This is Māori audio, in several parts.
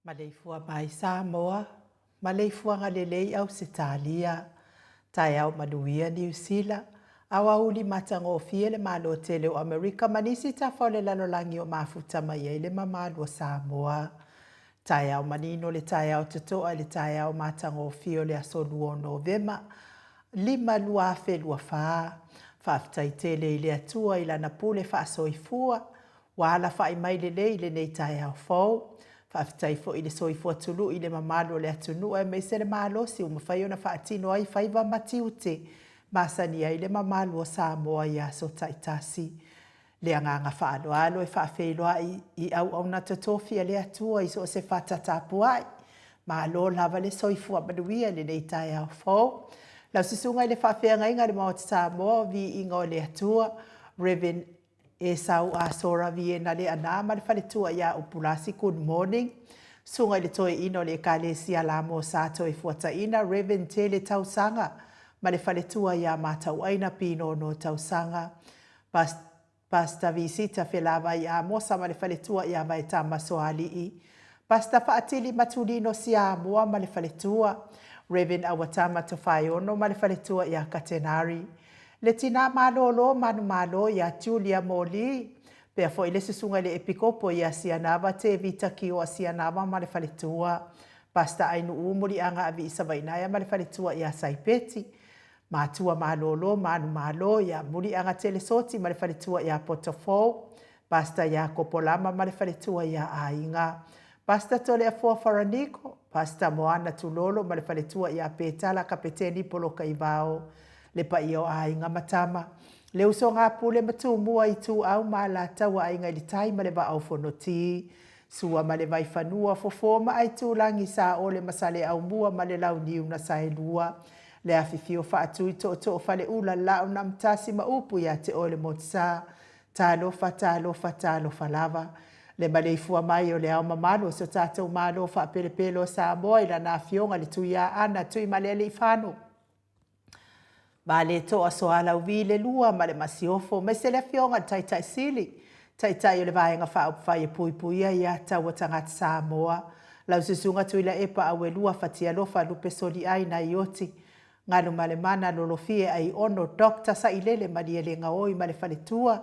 Maleifua mai Samoa, Maleifua ngalelei au Setalia, tai au manuia New Zealand, awa uli matangofia le malo tele o Amerika manisi ta fole lalolangi o mafuta mai le mamalo Samoa. Tai au manino le tai au tutoa le tai au matangofia le asoluo Novema, lima lua fe lua faa, faftai tele ile atua ila na pule fa soifua, wala fa imai le nei tai au fau, faftai fo ile soifua tulu ile mamalo le atunua me se le malo si umafai na faatino ai faiva matiute masani ai le mamalo Samoa ya so taitasi le anganga faalo alo e faafeilo i au na totofia le atua i so se fatatapu ai malo lava le soifua manuia le nei tai au fo la sisunga ile faafeanga inga le maot Samoa vi inga le atua Reverend e sau a sora viena le ana ma le faletua ia upulasi good morning sunga le toe ino le kalesia la mo sato e fuata ina Reverend Tele tausanga ma le faletua ia matau aina pino no tausanga pasta visita felava ia mosa ma le faletua ia vai tama soali pasta faatili matulino sia moa ma le faletua Reverend awatama tofaiono ma le faletua ia katenari le tina malolo manu malo ya Julia Moli pe fo ile susunga le epikopo ya sianava te vita ki o sianava ma le faletua pasta ainu umuri anga avi isabaina ya ma le faletua ya saipeti matua malolo manu malo ya muri anga telesoti ma le faletua ya potofo pasta ya kopolama ma le faletua ya ainga pasta tole a fo faraniko pasta moana tulolo ma le faletua ya petala kapeteni polo kaivao le pa io ai nga matama le uso nga pule matu mua i tu au mala tawa ai nga li tai ma le va au fonoti sua ma le vai fanua fofoma ai tu langi sa o le masale au mua ma le lau niu na sai lua le afifio fa atu i to fale ula la una mtasi ma upu ya te ole motsa talo fa lava Le Maleifua mai o le au mamano so tātou malo wha pelepelo Samoa ila nā fionga le tui a ana tui malele I whāno. Ma le toa so ala uvi le lua ma le masiofo me se le fionga tai sili. Tai o le vaenga wha upwhai e pui puia I ata wa tangata Samoa. Lau susunga tui la epa awe lua fatia lofa lupe soli ai na ioti. Ngalo male mana lolofie ai ono dokta sa ilele maliele ngaoi male faletua.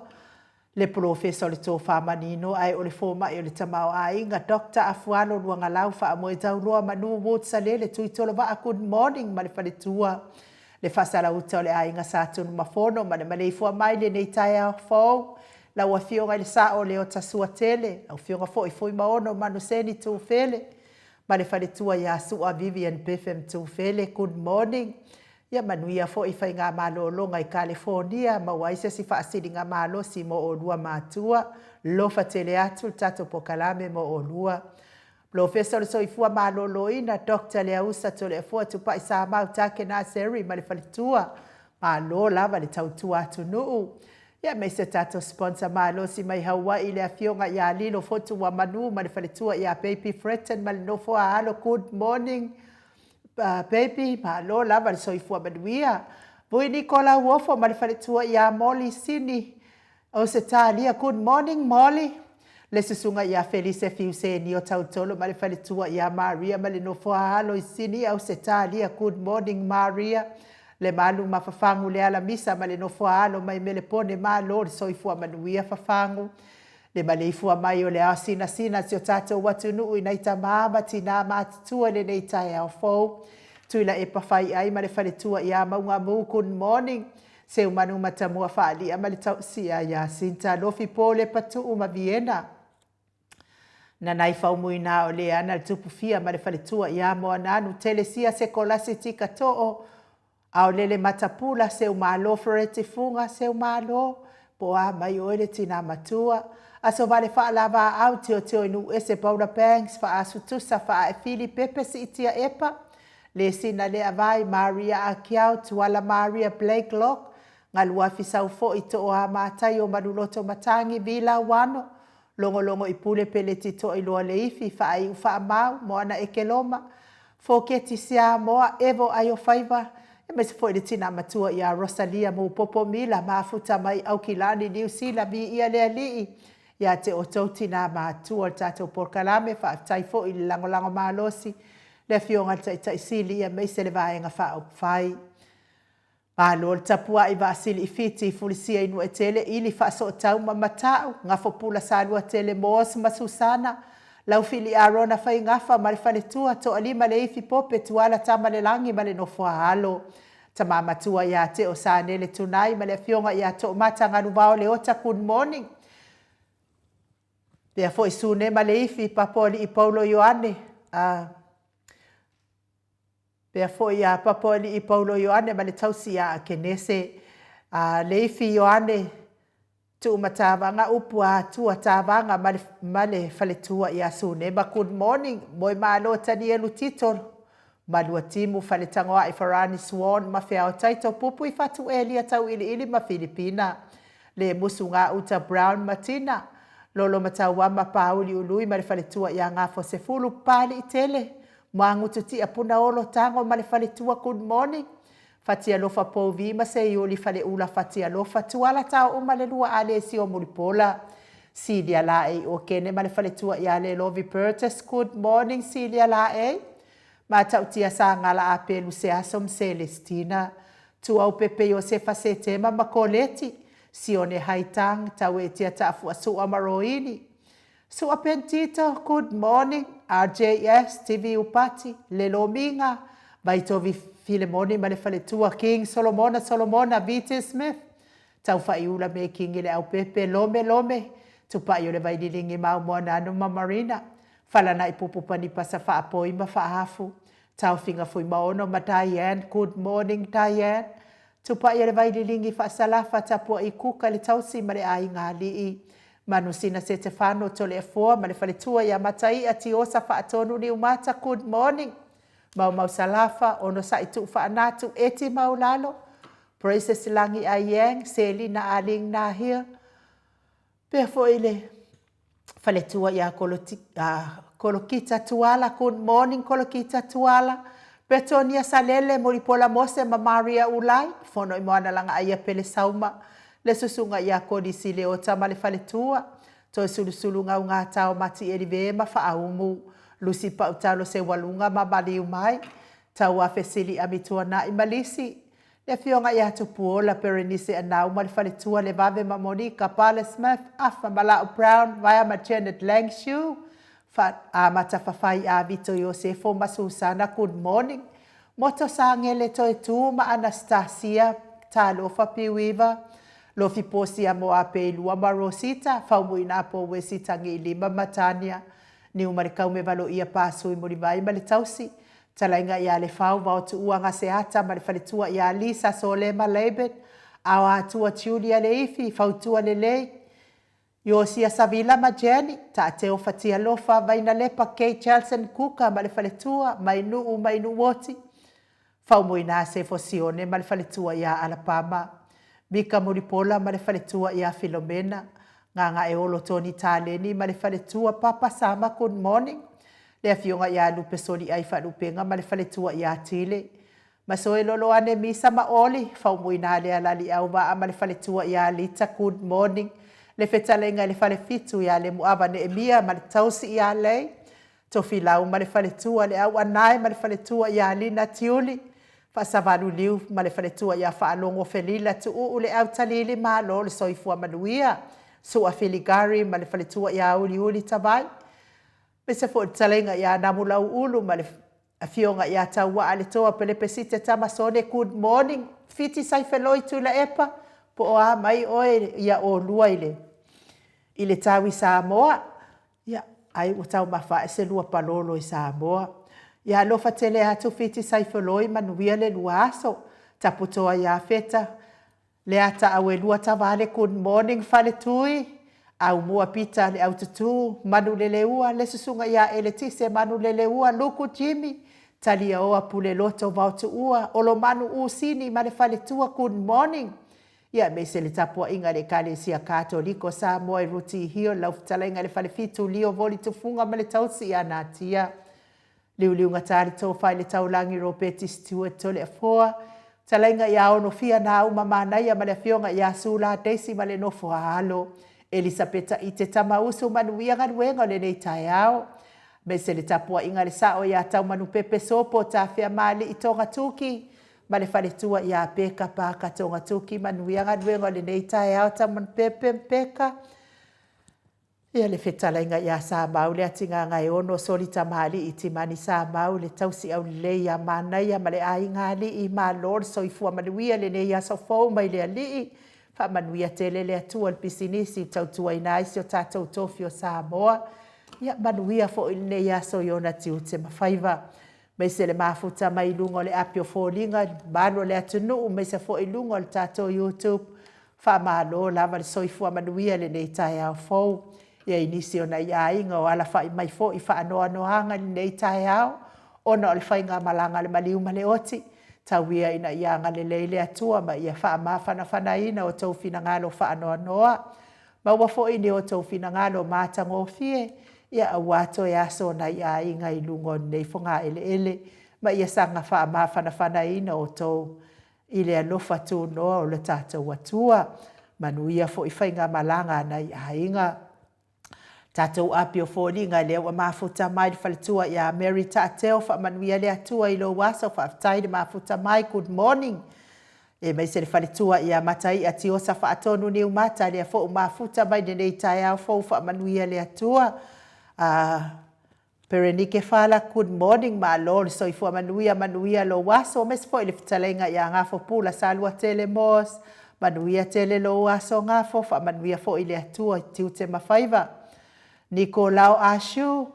Le professor le tō whamanino ai o le fōma o le tamau a inga dokta afuano luanga lau wha amoe tau loa manu wot sa lele tui tolo wa good morning male faletua. Le whasara uta o le a inga sātunu mafono ma le Maleifua mai le nei tai au fōu. Lau a fionga le sa o le o tasua tele. Au fionga foi maono manu seni tū fele. Ma le faletua ya sua Vivian Betham tū fele. Good morning. Ia manuia fo I whai ngā malo longa I California, ma waisa si whaasiri ngā malo si mo o lua mātua, lofa tele atu tato pokalame mo o lua. Professor so I fua malo loina, Dr. Leausa to le fua tupa I sa mau take nā seri ma le whalitua, ma lo lava le tautua atu nuu. Ia me se tato sponsor malo si mai Hawaii le afionga ia lilo fotu wa manu ma le whalitua ia baby Fretton ma le nofo a halo good morning. Baby, ma lo lava le soifua manuia. Vui Nicola Wofo, ma le whaletua ia Molly Sini. O se tālia, good morning Molly. Le susunga ia Felice Fiuseni o tautolo, ma le whaletua ia Maria, ma le nofua halo I Sini. O se tālia, good morning Maria. Le malu ma fafangu le ala misa, ma le nofua halo, ma I mele pone ma lo le soifua manuia fafangu. Le Maleifua mai o le a sina si o tātou watu nuu I nei ta maama tina mātutua le nei tai au fōu. Tui la e pawhai ai ma le whaletua I a maunga mū good morning. Se umanu matamua whaali a ma le tau si a ia sinta lofi pō le patu uma Vienna. Na nai whaumui nā o le ana le tupu fia ma le whaletua I a moa nanu tele sia se kolasi tika to'o. Ao lele matapula se umalo fereti funga se umalo. Po a mai oele tina matua. Aso vale wha lava au teo inu ese Paula Banks wha asu tusa wha e fili pepe si itia epa. Le sina le avai Maria Akiau tuala Maria Blakelock. Ngalua fisau fo ito o a mātai o manuloto matangi vila wano. Longo I pule pele tito I loa le ifi wha ai uwha mau moana e keloma. Fo keti sia moa evo ai o whaiva. E me se fo i tina matua I a Rosalia mo popo mila maafuta mai au kilani New Zealand vi ia lea lii. Ia te o tauti nā mātua tātou porkalame whaaftai fo I lango mālosi. Le fionga tai sili ia meise le vaenga wha whai. Mālo le tapua I vasili I fiti I fulisia inu e tele ili wha so tau ma matau. Ngafo pula sālua tele moos ma Susana. Lau fili arona whai ngafa ma le whaletua to alima le ifi pope tuala tama le langi ma le nofua halo. Ta mamatua ia te o sānele tunai ma le fionga ia to matanganu vao le ota good morning. Pea foi sune ma le ifi papoli I Paulo Ioane. Pea foi a papoli I Paulo Ioane ma le tausi a kenese. Le ifi Ioane tu matavanga upu a tua tavanga ma le faletua ia sune. Ma good morning. Moi malo tani elu titolo. Ma lua timu faletangoa I Farani Swan ma fea o taito pupu I fatu elia tau ili ma Filipina. Le musunga uta Brown Martina. Lolo matawa ma pauli ului ma le faletua ia ngafo se fulu pali I tele. Mangu tuti apuna olo tango ma le faletua good morning. Fatia lofa povi ma se ioli fale ula fatia lofa tuala tau uma le lua ale si o mulipola. Silia la e o kene ma le faletua ia le Lovi Pertes good morning Silia la e. Ma tautia sa ngala a pelu se asom Celestina. Tu au pepe yo se fase tema ma koleti. Sione haitang tau e tia tafu asu amaroini. Su apentito, good morning, RJS, TV upati, lelo minga, baitovi Filemoni ma le faletua King Solomona, Vita Smith. Tau whaiula me King ile au pepe lome, tupa yo le vaililingi mau moana anu mamarina. Falana I pupupani pasa wha apoi ma wha hafu. Tau finga fui maono ma Diane, good morning Diane. Tupa ia le vaililingi whaasalafa tapua I kuka le tausi ma le ai ngā lii. Manu sina se te whano to le foa ma le whaletua ia matai ati osa whaatonu ni umata good morning. Mau salafa ono sa I tu whaanatu eti mau lalo. Praises langi a yang, seli na aling na hia. Pea fo ile faletua ia kolokita tuala. Good morning kolokita tuala. Betonia salele moripola mose ma Maria ulai. Fono imoana langa aia pele sauma. Le susunga ia kodisi le o tamale faletua. To sulusulu ngā tau mati eri vema fa aumu. Lusi pa utalo se walunga ma bali umai. Tau a fesili amitua na imalisi. Le fionga ia tupuola perenise anau ma le faletua le vave ma Monica Pale Smith. Afa Malau Brown via ma Janet Langshu. Fa a matafafai a Vito Yosefo ma Susana. Good morning. Moto sangele to tu ma Anastasia. Talo fa piwiva. Lo fi posi a mo ape lua ma Rosita. Faumu ina po we sitangi lima matania. Ni umarikau me valo ia pasu i morivai ma le tausi. Talainga ia le fau wa tu uanga se ata ma le faletua ia Lisa Sole ma Lebet. Awa atua Julia le ifi. Fautua le lei. Yosia Savila ma Jenny. Ta teo fatia lofa vaina lepa Kay Chelson Kuka ma le faletua. Mainu woti. Faumu ina se fosione ma le faletua ia Alabama. Mika Muripola ma le faletua ia Filomena. Nganga e olo Tony Taleni ma le faletua Papa Sama good morning. Le afionga ia lupe soli ai whalupenga ma le faletua ia Tile. Ma soe lolo ane misa ma oli. Faumuina le alali au wa ma le faletua ia Lita good morning. Le fetalenga le fale fitu ia le muaba ne emia ma le tausi ia lei. Tofilau ma le faletua le au anai ma le faletua ia Lina Tiuli. Fasavalu liu ma le faletua ia whaalongo felila tu ule au talili ma lo le soifua manuia. Sua Filigari ma le faletua ia uli tawai. Mese fo talenga ia namulau ulu ma le afionga ia taua ale toa pele pesite tamasone good morning. Fiti saifeloi tu la epa. Po oa mai oe ia o lua ile tawi Samoa. Ia ai utau mafa ese lua palolo i Samoa. Ia lofa tele atu fiti saifeloi manuia le luaso. Taputoa ia feta. Le ata awe lua tawale good morning fale tui. Au mua pita le au tutu. Manu leleua le susunga ia eletise manu leleua luku Jimmy. Talia oa pule loto vautu ua. Olo manu usini ma le fale tua good morning. Ia mese le tapua inga le kale sia katoliko sa moa i ruti hio. Laufutala inga le fale fitu lio voli tufunga ma le tausi ia natia. Liu ngatari tofai le taulangi ropeti Stuart tole afoa. Talainga ia ono fia na uma manaya ma le fionga ia sula deisi ma le nofo halo. Elisabeta ite tamausu manuia nganuenga le nei taiao. Mese le tapua inga le sao ia tau manu pepe sopo ta fia mali itonga tuki. Ma le faletua ia peka paka tonga tuki manuia nganuenga le nei taiao ta manu pepe mpeka. Ia le fetalainga ia sa mau le atinga ngai ono soli tamali iti mani sa mau le tausi au le ia manaya ma le ainga li i ma lor soifua manuia le nei ia sofou mai le ali. Fa manuia tele le atua al pisinisi tautua inaisi o tatou tofi o Samoa. Ia manuia fo il nei ia so iona tiu te mawhaiva. Meise le mafuta mai lungo le apio fōlinga. Mano le atunu meise fo ilungo le tatou YouTube. Fa malo lava le soifua manuia le nei tai au fōu. Ia inisi o na ia inga o ala fai mai fo i fa anoa noanga le nei tai au. Ona o le fai ngā malanga le maliu male oti. Tauia ina ia ngale leile atua ma ia wha mawhana ina o tau fina ngalo wha anoa noa. Ma ua fo ini o tau fina ngalo mata ngofie. Ia awato e aso na ia inga i lungo nei fonga ele. Ma ia sanga wha mawhana ina o tau ile alofa tu noa o le tata watua. Manu ia fo i whainga malanga na ia inga. Tatou apio fōlinga lea wa mafuta mai le faletua ia Mary Tateo wha manuia lea tua i lo waso wha aftai le mafuta mai good morning. E mai se le faletua ia matai ati osa wha atonu ni umata lea fo mafuta mai nei tai au fo wha manuia lea tua. Perenike fala good morning ma lor so i fo manuia lo waso mes fo i le fitalenga ia ngafo pula salua tele mos. Manuia tele lo waso ngafo wha manuia fo i lea tua tiu te mawhaiva. Nicolau Ashu,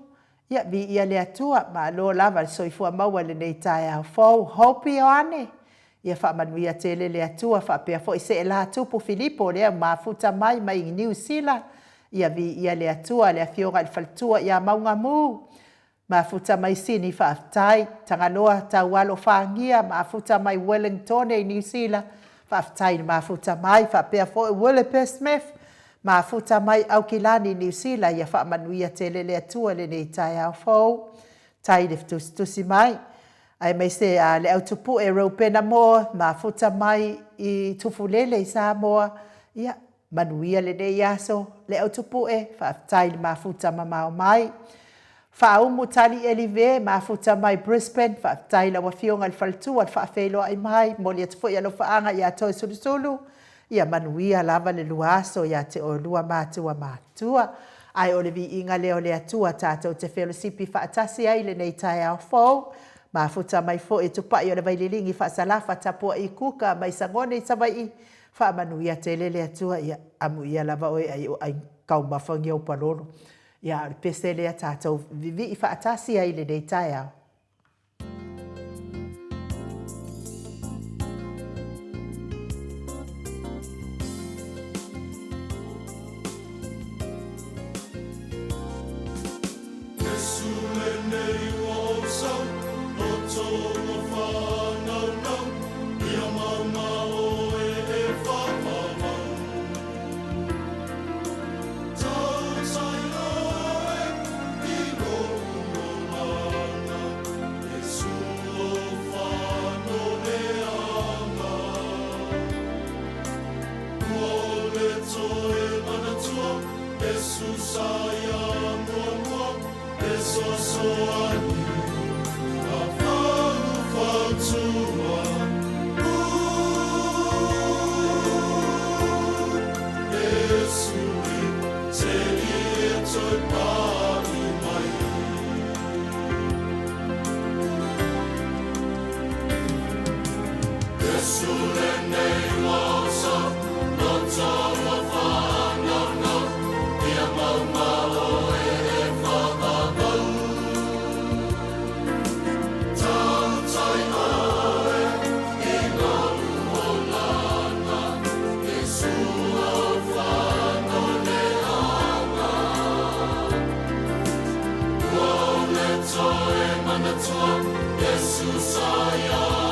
ia vi ia le atua, ma lo lava soifua maua le nei tai au fau, hopi o ane. Ia wha manuia tele le atua, wha pia fo i se la tupu Filipo, lea mafuta mai mai i New Zealand. Ia vi ia le atua, le afionga le faltua, ia maunga mu. Mafuta mai sini wha aftai, tanganoa taualo whangia, mafuta mai Wellington e New Zealand. Wha aftai mafuta mai, wha pia fo i Willepe Smith. mafuta mai au kilani New Zealand ia whaamanuia te lele atua le nei tai au fau, tai le tusi mai. Ai mai se le au tupu e raupena mo, mafuta mai I tufulele I Samoa, ia manuia le nei aso, le au tupu whaatai le mafuta mamao mai. Whaumu tali elive, mafuta mai Brisbane, whaatai la wafionga le faltua, whaafelo ai mai, moli atu fo ia lo whaanga ia toi sulusulu, ia manuia lava le luaso ia te o lua matua. Ai o le vi inga leo le atua tātou te whelosipi whaatasi ai le nei tai au fau. Mafuta mai fo e tupai o le vaililingi whaasalafa tapua I kuka mai sangone I savai whaamanuia te lele atua ia amu ia lava oe ai kau mafangi au palolo. Ia le pese lea tātou vivi I whaatasi ai le nei tai au. Yesus sayang,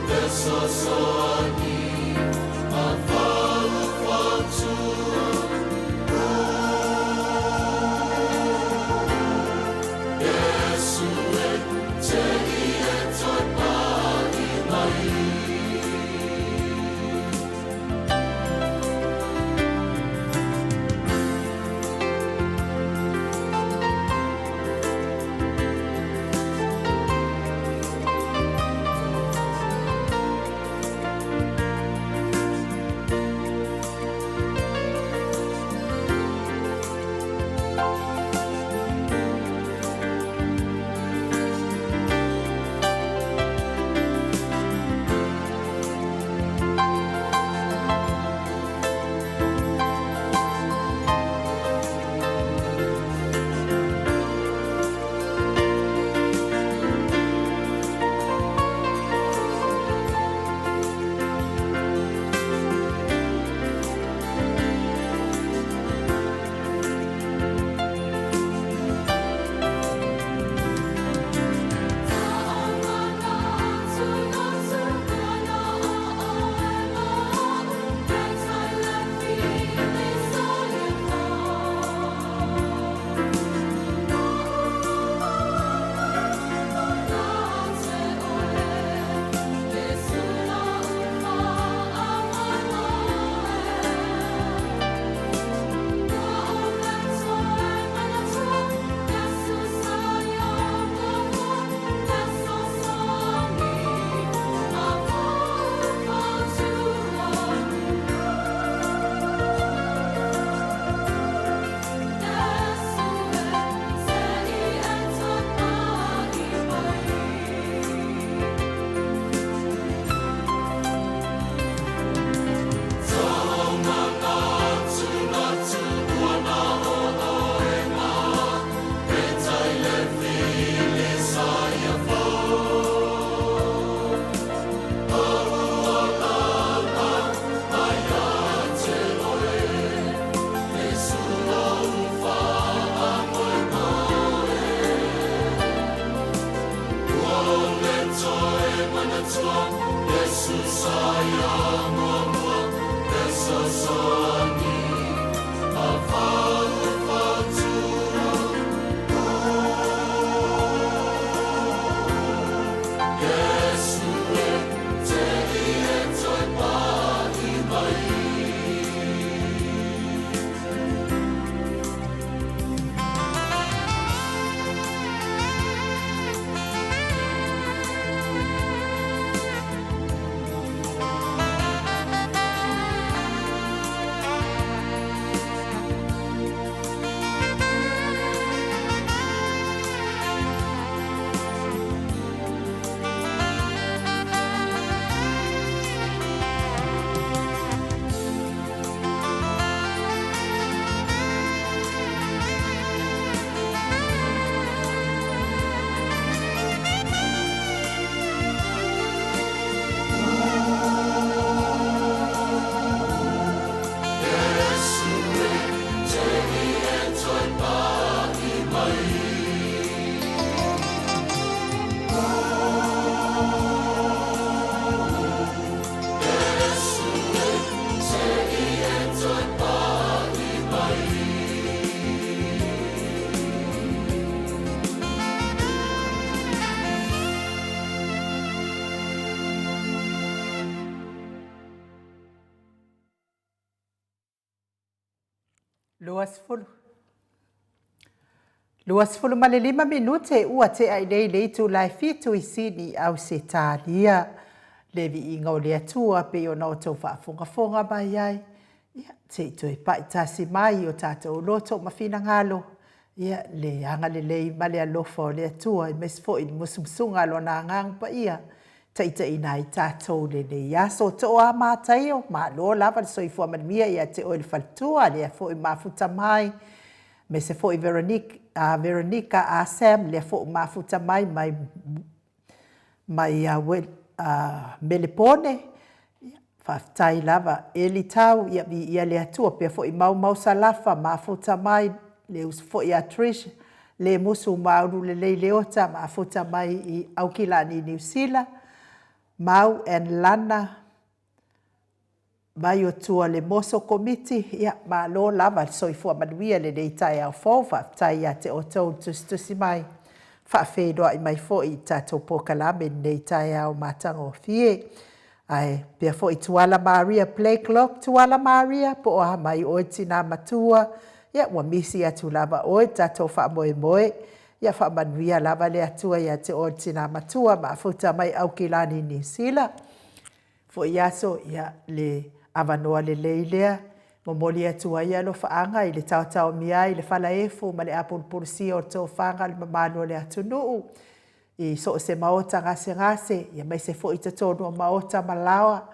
Yesus sayang. Luasfulu ma le 5 minute ua te ai nei tu lai fitu I sini au se tālia. Le vi inga o le atua pe o nao tau whaafonga mai ai. Ia, te i toi pai tasi mai o tātou loto mawhina ngalo. Ia, le anga le lei ma le alofa o le atua I mes fo I musumsunga lo na ngang pa ia. Taita I nai tātou le aso to a mātai o ma lo lava le soifua manmia ia te o le faltua le fo I mafuta mai. Me se fo I Veronica a Sam le fo mafuta mai Melepone whaftai lava eli tau ia le atua pe fo I mau salafa mafuta mai le us fo I Trish le musu mauru le leota mafuta mai I Aukilani New Zealand mau en lana mai o tua le moso komiti ia ma lo lava soifua manuia le deitai au fofa tai ia te o tau tustusi mai whawheroa I mai fo I tatou pokalame deitai au matanga o fie ai pia fo I tuala Maria play clock tuala Maria po o mai o tina matua ia wa misi atu lava o tatou wha moe ia wha manuia lava le atua ia te o tina matua ma futa mai Aukilani New Zealand fo iaso ia le avanoa le leilea, momoli atua ia lo faanga I le tau mia I le fala efu ma le apulpulsia o tau whanga le mamano le atunuu. I so se maota ngase, ia mai se fo I tatonu o maota malawa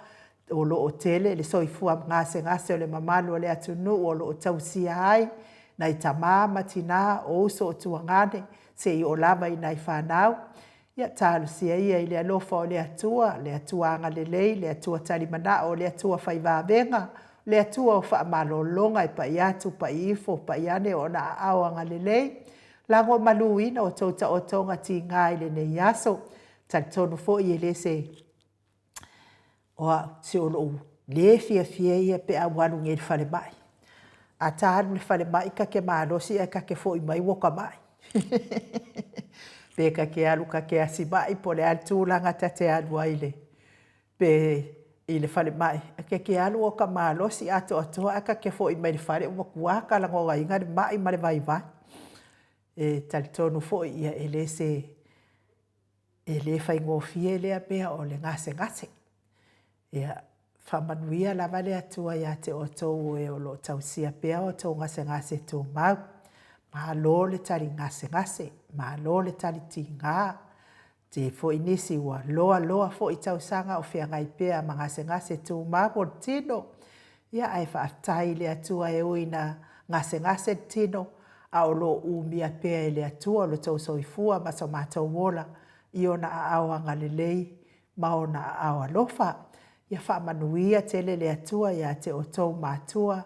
o lo o tele, le soifua ngase o le mamano le atunuu o lo o tau sia ai, na I tamama tina o uso o tuangane, se I o lava I nai whanau. Ia tālu sia ia I le alofa o le atua anga le lei, le atua talimana o le atua whaivavenga, le atua o whaamalolonga I pa iatu, pa ifo, pa iane o na aoanga le lei. Lango maluina o tauta o tonga ti ngai le nei aso, talitonu fo I le se oa se o loo le fia ia pe a walu ngei fale mai. A tālu le fale mai ka ke maalosi e ka ke fo I mai woka mai. Pe ka ke alu ka ke asibai po le altulanga tate alu aile. Pe I le fale mai. Ke alu o ka maalosi ato aka ke fo I mai le fale umakuaka lango wa inga le mai ma le vai. E talitonu fo ia ele se ele fai ngofie le apea o le ngase. Ia whamanuia lava le atua ia te otou e o lo tausia pea o tau ngase tu mau. Malo le tali ngase, malo le tali tinga. Te fo inisi wa loa fo I tausanga o fea ngai pea ma ngase tu mau tino. Ia ai whaaftai le atua e uina ngase tino. A o lo umia pea le atua lo tau soifua ma so mātou wola. I ona a awanga le lei, ma ona a awa lofa. Ia whaamanuia tele le atua ia te o tau mātua.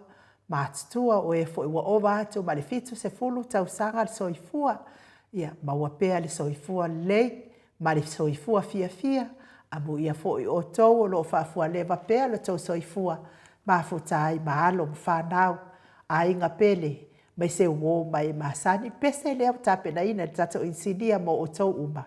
Mātua o e fo I wa ova atu ma le fitu se fulu tau sanga le soifua. Ia maua pea le soifua lei, ma le soifua fia. Amu ia fo I o tau o lo whaafua leva pea le tau soifua. Mafutai maalo mwhanau. A inga pele, mai se uo mai masani. Pese leo tape na ina tato insidia mo o tau uma.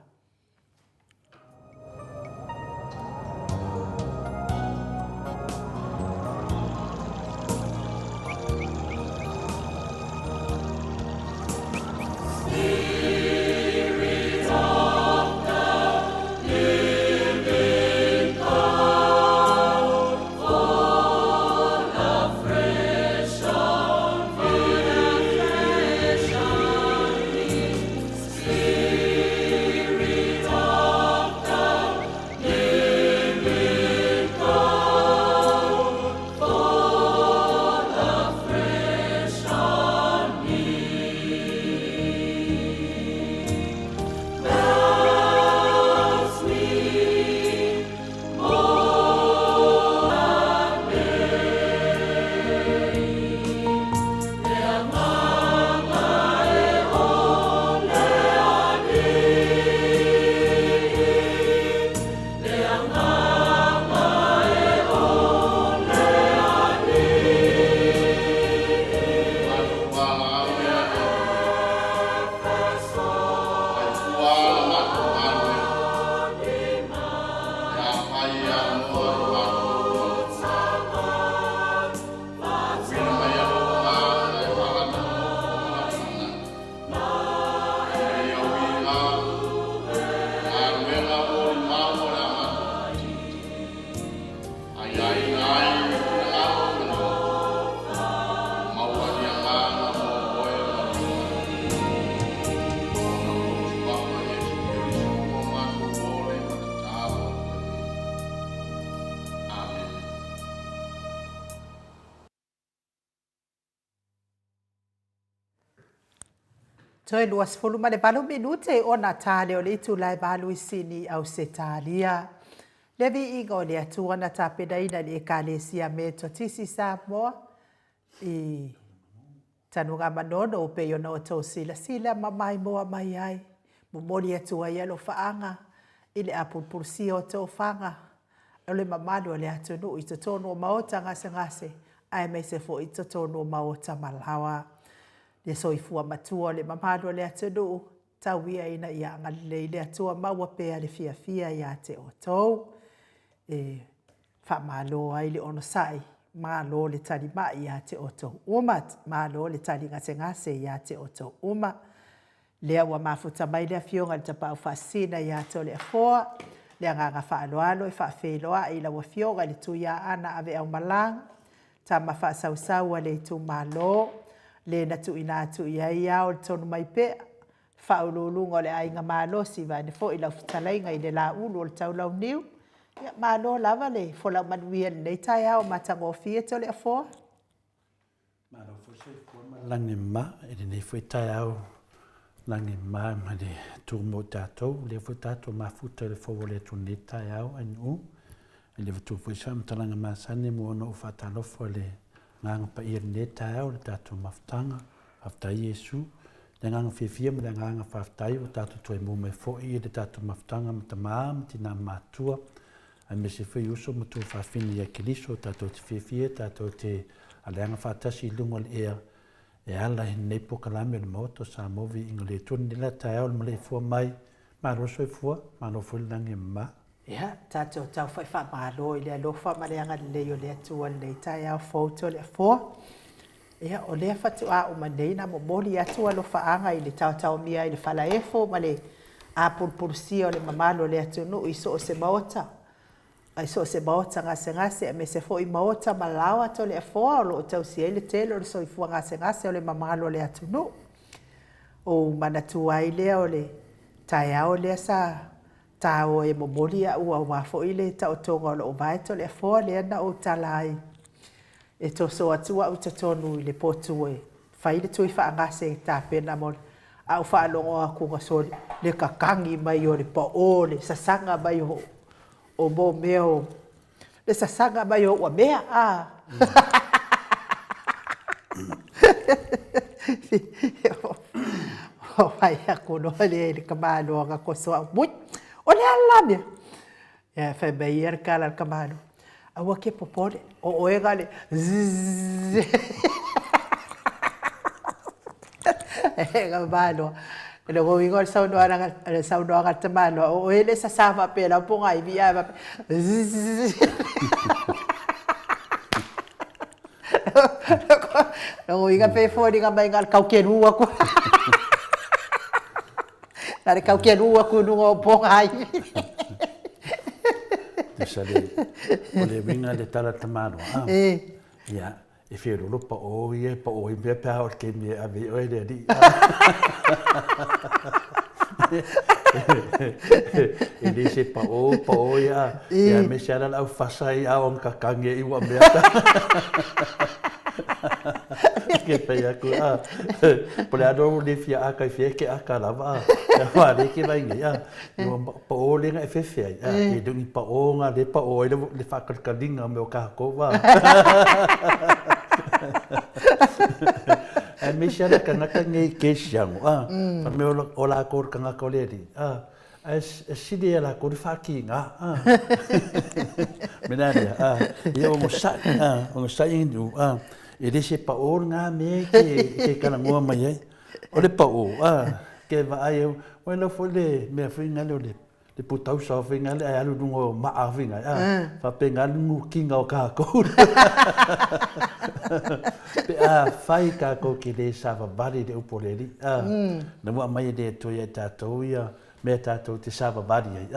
Toi luas fulu ma le valu minute o na tale o le itu lai valu isini au se talia. Le vi inga o le atua na tapena ina le ekalesia me to tisi Samoa. I tanunga manono o pe yona o tau sila mamai moa mai ai. Mumori atua yelo faanga. Ile apulpulsi o tau fanga. Ole mamado le atunu i totono maota ngase. Ai me se fo i totono maota malawa. Le soifua matua le mamado le atunu. Tauia ina ia ngalile le atua maua pea le fia ia te o tau. Fa malo ai le ono sai. Malo le tali mai ia te o tau uma. Malo le tali ngase ia te o tau uma. Lea ua mafuta mai le fionga le tapau fasina ia te o le afoa. Lea nganga whaaloalo e whaafeloa i la ua fionga le tuia ana ave au malang. Ta mawha sausaua le tu malo. Le na tu ina tu ia ia o le tonu mai pe. Whaululunga le ainga malo si vai ne fo i lau fitalainga i le la ulu o le tau lau niu. Ia malo lava le fola manuia nei tai au matangofia te o le afoa. Malo fo se fo langi ma e nei fo tai au langi ma le tu mo tatou le fo tatou mafuta le fo le tu nei tai au anu. Le tu fo sam talanga masani mo no fatalo fo le ngang pa ir nei tai au le tatou maftanga afta Yesu. Le ngang fifia me le ngang faftai o tatou toi mo me fo i le tatou maftanga mtamam tina matua. A me se fai uso mo tu whawhini a kiliso tatou te whiwhia, tatou te aleanga whatasi i lungo le ea. E ala he nei po kalame le moto sa movi ingo le tuni nila tae au le Maleifua mai. Ma roso e fua, ma no fuli langi ma. Ia, tatou tau whai wha malo i le alofa ma le anga leo le atua le tae au fauto le afoa. Ia, o lea whatu a o maneina mo mori atua lo whaanga i le tau mia i le whala efo ma le a pulpulsia o le mamalo le atunu i so o se maota. Ai so se maota ngase me se fo i maota malawa to le afoa o lo tau si ele telo le so i fua ngase o le mamalo le atunu. O manatu ai lea o le tae au lea sa tau e momoli a ua wafo i le tau tonga o lo vai to le afoa lea na o talai. E to so atua u tatonu i le potu e fai le tui wha ngase ta pena mo au wha alongo a kunga so le kakangi mai o le pa o le sasanga mai o mo meo le sasanga mai o mea a o vai a kuno le kamalo nga ko so mut o le alame ya fa bayer kala kamalo awa ke popole o egale kamalo le go igol sauno ara tamano o ele sa sava pela ponga i via va o iga pe fori ga mai ngal kaukeru ko Nare kaukeru ko no ponga ai Sale o le vinga le tala tamano ya e fero lo pa o ye pa o be pa o ke mi ave o le di e dice pa o ya me shala la fasai a on kakange i wa me que pega ku por ado le fia aka fia ke aka lava ya va de que vai ya no pa o le nga fefe e do ni pa o nga le pa o le fa ka dinga me o ka ko va e me shala ka nga ka ngai ke siang pa me o la ko ka nga ko le di si de la ko fa ki nga me na ya o mo sa indu e dese pa o nga me ke kana ngoa mai ai o le pa o ke va ai o no fo le me fo nga le putau sa fo nga le alu dungo ma avinga fa pe nga ngu kinga o ka ko pe fai ka ko ke le sa va bari de upoleri na mo mai de to ya ta to ya me tātou te savavali ai.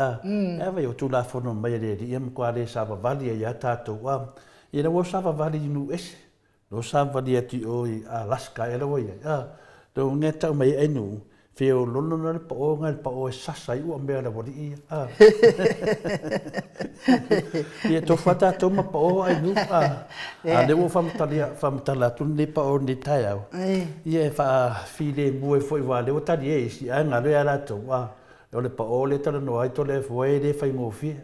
Ewa o tūlafono mai re ri em kwa le savavali ai a tātou a. I ra o savavali inu ese. Lo savavali ati o i Alaska e rawa ai. Tau ngā tau mai enu. Feo lono na le pa o e sasa i ua mea la wari i. Ia tō whata tō ma pa o ai nu. A le o whamatala tunu le pa o ni tai au. Ia e wha while mua e fwoi wā le o tari e isi. A ngā rea rātou. O le pa o le tala no ai tō le fwoi le whai ngofi.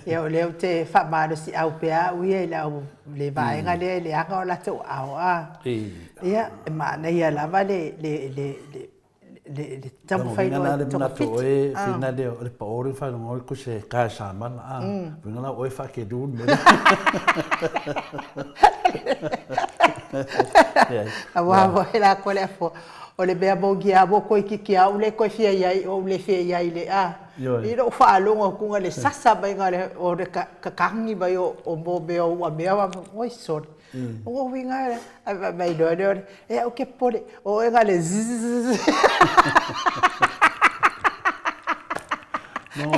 Ia o leo te whamaro si au pea uia i lau le vaenga le anga o la tau au. Ia e maana ia lava le tamu whai no no toka fiti. Whina le pa o le whai ngoi ko se kai samana. Whina la oi whake dun. A wawa he la ko le fo. O le bea bogi a boko i kiki au le koe fia iai o le fia iai le a. I ro whaalonga kunga le sasa bai ngā le o le kakangi bai o mō mea o ua mea wa oi sori. O winga le, mai doa doa le, e au ke pole, o e ngā le zzz. No,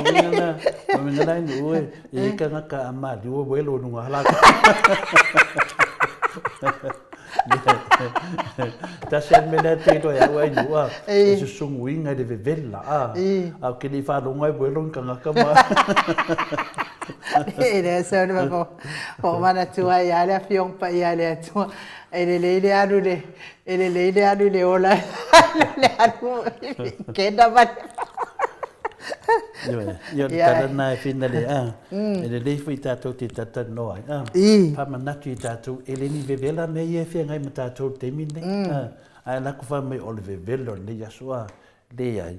winga la inu ue, e ka ngaka a mali ua welo nunga halaka. Ta sen mena te to ya wa inua e se sunguinga de vela a ke ni fa longa e vuelo kanga kama e se no va o mana tua ya le fiong pa ya le tua e le anu le ola le anu ke da va Yo tala na fina le le foi tatou te tata no ai pa manatu i tatou ele ni vevela me ye fe ngai mata tatou te mine ai la ku fa me o le vevelo le ya soa le ai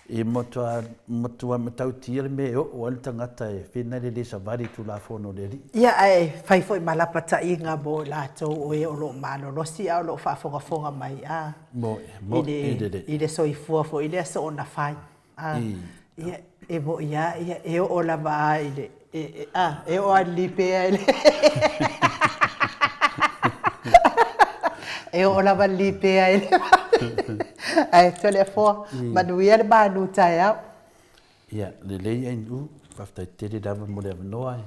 e motua matau tiele me o le tangata e fina le savari tu la fono le ri ia ai fai foi malapata i nga bo la to o e o lo malo lo si au lo fa fonga mai mo i le soifua fo i le so ona fai ia e bo ia e o la va ile e o ali pe ile e o la va li pe ile ai telefo manuia le ba nu tai au ia le ai nu fafta te dava mo le no ai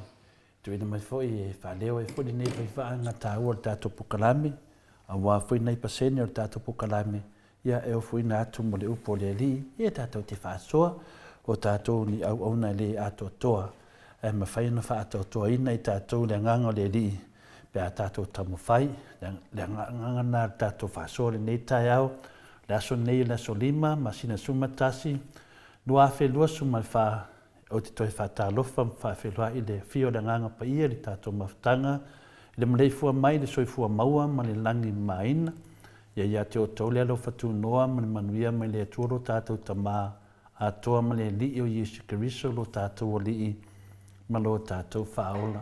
tu ina mai foi e fa leo e foi nei foi fa na ta o ta to pukalami a wa foi nei pasene o ta to pukalami ia e foi na tu mo le upo le li e ta to te fa so o tātou ni au na le ato toa. E ma whai na wha ato toa ina i tātou le nganga le li. Pea tātou tamu whai, le nganga nā tātou whasore nei tai au, le aso nei le aso lima, ma sina sumatasi, nua whelua suma wha, o te toi wha tā lofa, wha whelua i le fio le nganga pa ia, le tātou mawhtanga, le Maleifua mai, le soifua maua, ma le langi maina, ia te o tau le alofa tu noa, ma le manuia mai le tuoro tātou tamaa, a toa ma le li'i o Yesu Keriso lo tātou o li'i ma lo tātou whaola.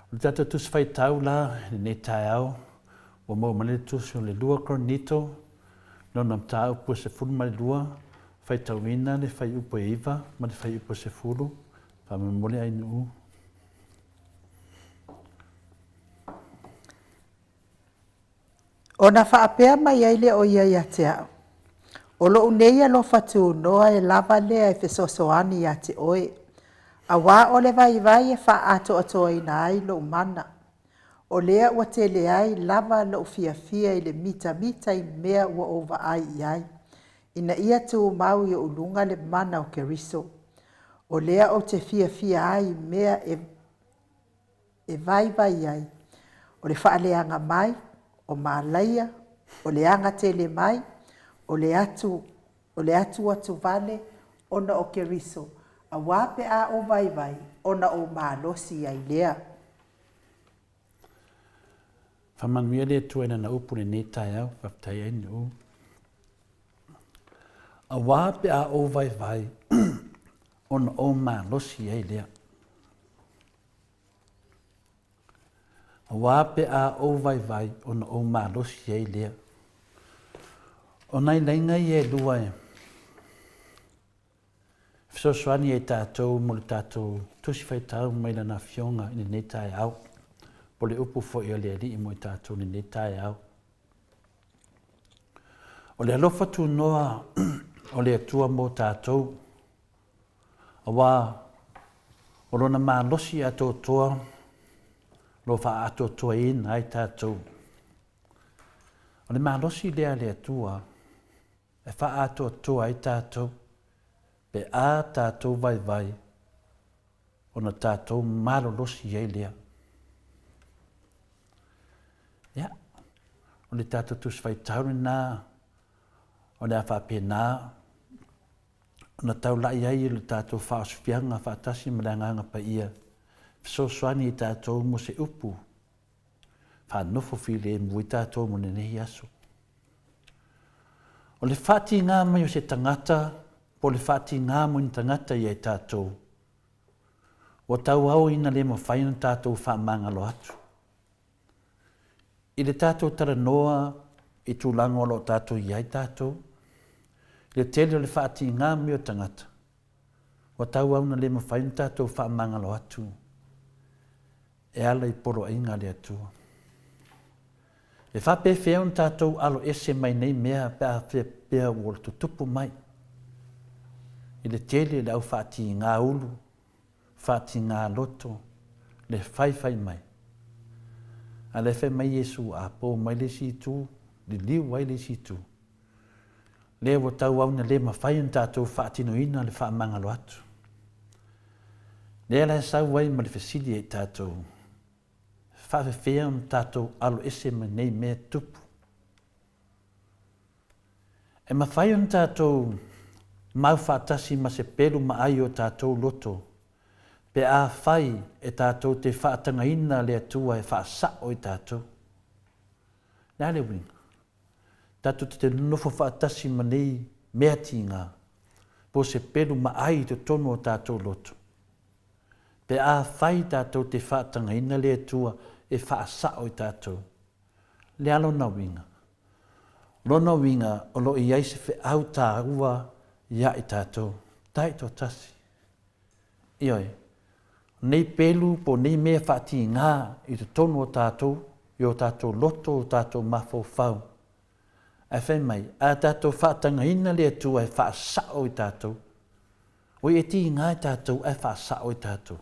O tātou tusi whai tau la, ne tai au, o mau ma le tusi o le lua kronito, no nam tāu pua se fulu ma le lua, whai tau ina le whai upo e iwa, ma le whai upo se fulu, wha me mole ai nuu. O na whaapea mai ai le o ia ia te au. O lo uneia lo fatu noa e lava lea e fesosoani a te oe. A wā o le vai e wha ato atoa ina ai lo umana. O lea ua te le ai lava lo fia i le mita i mea ua ova ai i ai. Ina ia tu mau i ulunga le mana o Keriso. O lea o te fia ai mea e vai ai. O le wha leanga mai, o Malaia, o leanga tele mai, o le atu vale, ona o Keriso, a wape a o vai, ona o malosi ai lea. Whamanuia le tuena na upune ne tai au, whaptai ai nu. A wape a o vai, ona o malosi ai lea. A wape a o vai, ona o malosi ai lea. O nai lainga i e lua e. Fisoswani e tātou mo le tātou tusi whai tau mai na fionga i ne tai au. Po le upu fo i o le ali i mo i tātou ni ne tai au. O le alofa tu noa o le atua mō tātou. Awa, o lona mālosi atotoa, lo wha atotoa ina ai tātou. O le mālosi lea le atua, e wha atotoa ai tātou, pe a tātou vai vai, o na tātou mālolosi ai lea. Ia, o le tātou tuswai tauri nā, o le a whapena, o na tau lai ai le tātou whaasufianga whaatasi ma le anganga pa ia, fisoswani i tātou mo se upu, whanofo file e mui tātou mo nenehi aso. O le whati ngā mai o se tangata, po le whati ngā mo ni tangata i ai tātou. O tau au ina le mo whaina tātou whaamangalo atu. I le tātou tara noa i tūlango alo tātou i ai tātou. I le tele o le whaati ngā meo tangata. O tau au na le mo whaina tātou whaamangalo atu. E ala i poro inga le atua. E whape whiaun tātou alo ese mai nei mea pēa pēa o le tutupu mai. I le tele le au whaati ngā ulu, whaati ngā loto, le whai mai. A le whai mai Jesu a pō mai le si tū, le liu wai le si tū. Le o tau au na le ma whaiun tātou whaatino ina le whaamangalo atu. Le ala e sau wai ma le whesili e tātou. Whawhewhea tātou alo ese ma nei mea tupu. E ma whaiun tātou mau whaatasi ma se pelu ma ai o tātou loto. Pe a whai e tātou te whaatanga ina le atua e whaasao i tātou. Nā le winga. Tātou te nofo whaatasi ma nei mea tinga. Po se pelu ma ai te tono o tātou loto. Pe a whai tātou te whaatanga ina le atua e whaasao i tātou. Le alo na winga. Lona winga o lo i aise whi au tā ua ia i tātou. Tai tō tasi. Ioi. Nei pelu po nei mea whaati ngā i te tono o tātou, i o tātou loto o tātou mafo whau. A whai mai, a tātou whaatanga ina le atua e whaasao i tātou. O e ti ngā i tātou e whaasao i tātou.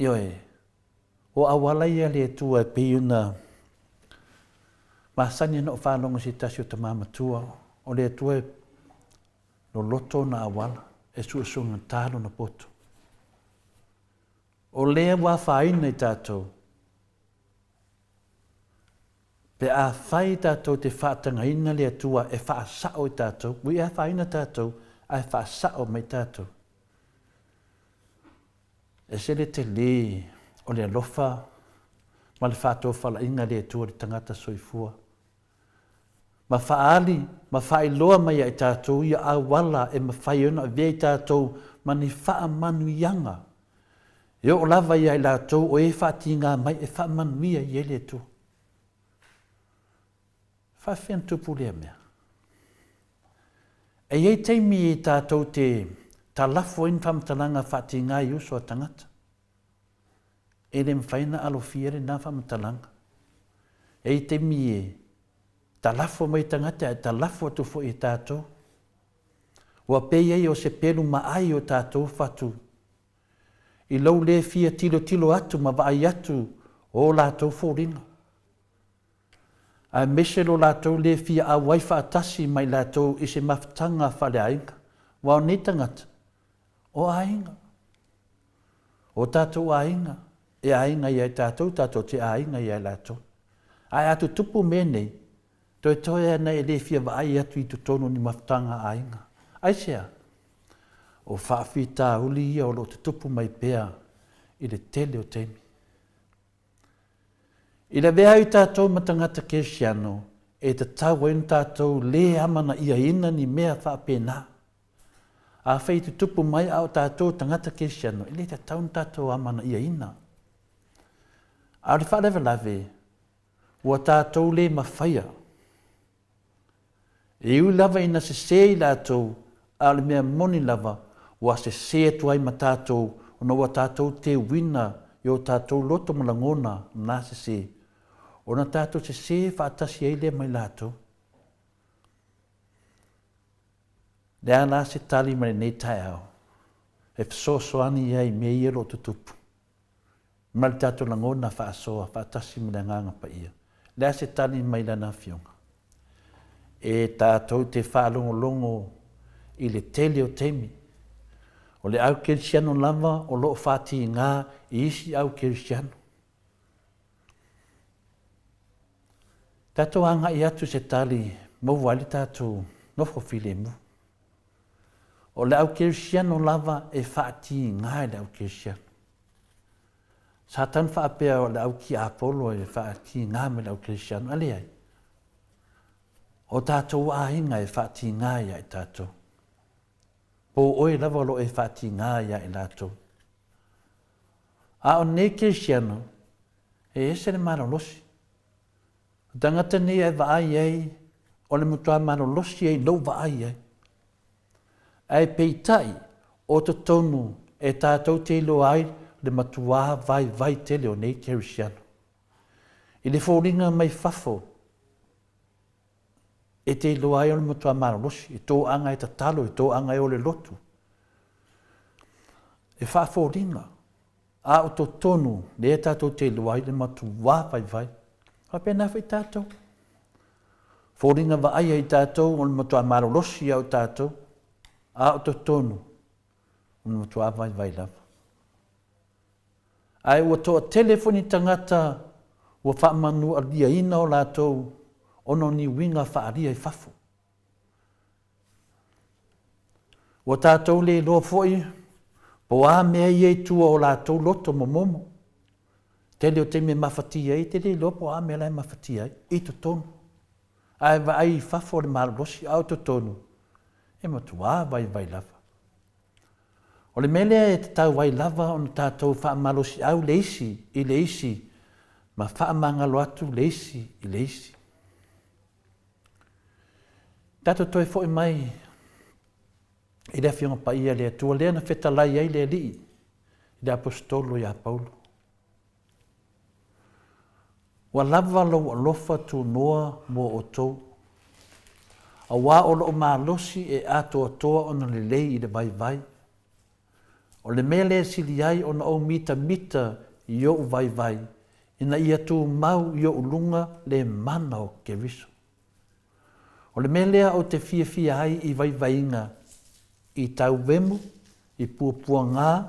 Ioi, o awala ia le atua e piuna, masani no whanonga si tasi o te mamatua, o le atua e no loto na awala, e suasunga tālo na poto. O lea wā whaina i tātou. Pe a whai tātou te whaatanga ina le atua e whaasao i tātou. Ui a whaina tātou a e whaasao mai tātou. E se le te le o le alofa ma le whātou whala inga le atua le tangata soifua. Ma whaali, ma whailoa mai i tātou ia a wala e ma whaiona vei tātou ma ni wha manu ianga. E o lava ia i lātou o e whaati ngā mai e wha manuia i ele tu. Whawhian tupu lea mea. E iei teimi i tātou te talafo in whamtalanga whaati ngā i uso a tangata. E le mwhaina alo fiere nā whamtalanga. E iei teimi e talafo mai tangata e talafo atu fo i tātou. Ua pei ei o se pelu maai o tātou whatu. I lau le fia tilo atu ma vai atu o lātou fōringa. A meselo lātou le fia a waifa atasi mai lātou i se mawhtanga whale ainga. Wao ni tangata. O ainga. O tātou ainga. E ainga i ai tātou te ainga i ai lātou. Ai atu tupu menei. Toi ana e le fia vai atu i tutono ni mawhtanga ainga. Ai sea. O whaafita uli ia o lo te tupu mai pēa i le tele o teimi. I le vea i tātou matangata kesiano e te tau en tātou le amana ia ina ni mea whaapena. A whai te tupu mai au tātou tangata kesiano i le te tau tātou amana ia ina. A le whaalewa lave ua tātou le mawhaia. E ui lava ina se se i lātou a le mea moni lava wa se se tuai ma tātou o na wa tātou te wina i o tātou loto malangona nā se se. O na tātou se se whaatasi eile mai lātou. Le ala se tali mai nei tai au. E fesoasoani ia I mea ia lo tutupu. Ma le tātou langona whaasoa, whaatasi me le nganga pa ia. Lea se tali mai lana fionga. E tātou te whaalongolongo I le tele o temi. O le au kerisiano lava o loo whāti ngā I isi au kerisiano. Tātou anga I atu se tali mau wali tātou nofo file mu. O le au kerisiano lava e whaati ngā le au kerisiano. Satan whaapea o le au ki Apollo e whaati ngā me le au kerisiano. Ale ai. O tātou ahinga e whaati ngā ia I tātou. Po oe lava lo e whaati ngā ia I lātou. A o ne kerisiano e ese le maro losi. Tangata ni e vaai ai o le mutua maro losi e lau vaai ai. Ai peitai o te tonu e tātou te ilo ai le matua vai tele o nei kerisiano. I le fōringa mai fafo e te ilo ai o le matua maro losi, I tō anga e tatalo, I tō anga e o le lotu. E whafōringa a o to tonu le e tātou te ilo ai le matua vai. Hapena whi tātou. Fōringa vaai ai tātou o le matua maro losi au tātou. A o to tonu, unu tu avai vai lava. Ai ua toa telefoni tangata, ua whaamanu alia ina o lātou, ono ni winga whaaria I whafu. Ua tātou le loa foi, po a mea iei tua o lātou loto momomo. Tele o te me mawhatia I, te le loa po a mea lai mawhatia I to tonu. Ai vai whafu o le marosi au to tonu. E matua vai lava. O le mele e te tau vai lava o na tātou whaamalosi au leisi I leisi, ma whaamangalo atu leisi I leisi. Tātou toi fo mai I le whionga pa ia le atua lea na whetalai ai le li I le apostolo I a Paulo. Wa lava lo alofa tu noa mo o tou. A wā o loo mālosi e ato atoa o na lelei I le vai. O le mele sili ai o na o mita I o vai. Ina ia tu mau I o ulunga le mana o keriso. O le melea o te fia ai I vai inga. I tau vemu, I puapua ngā,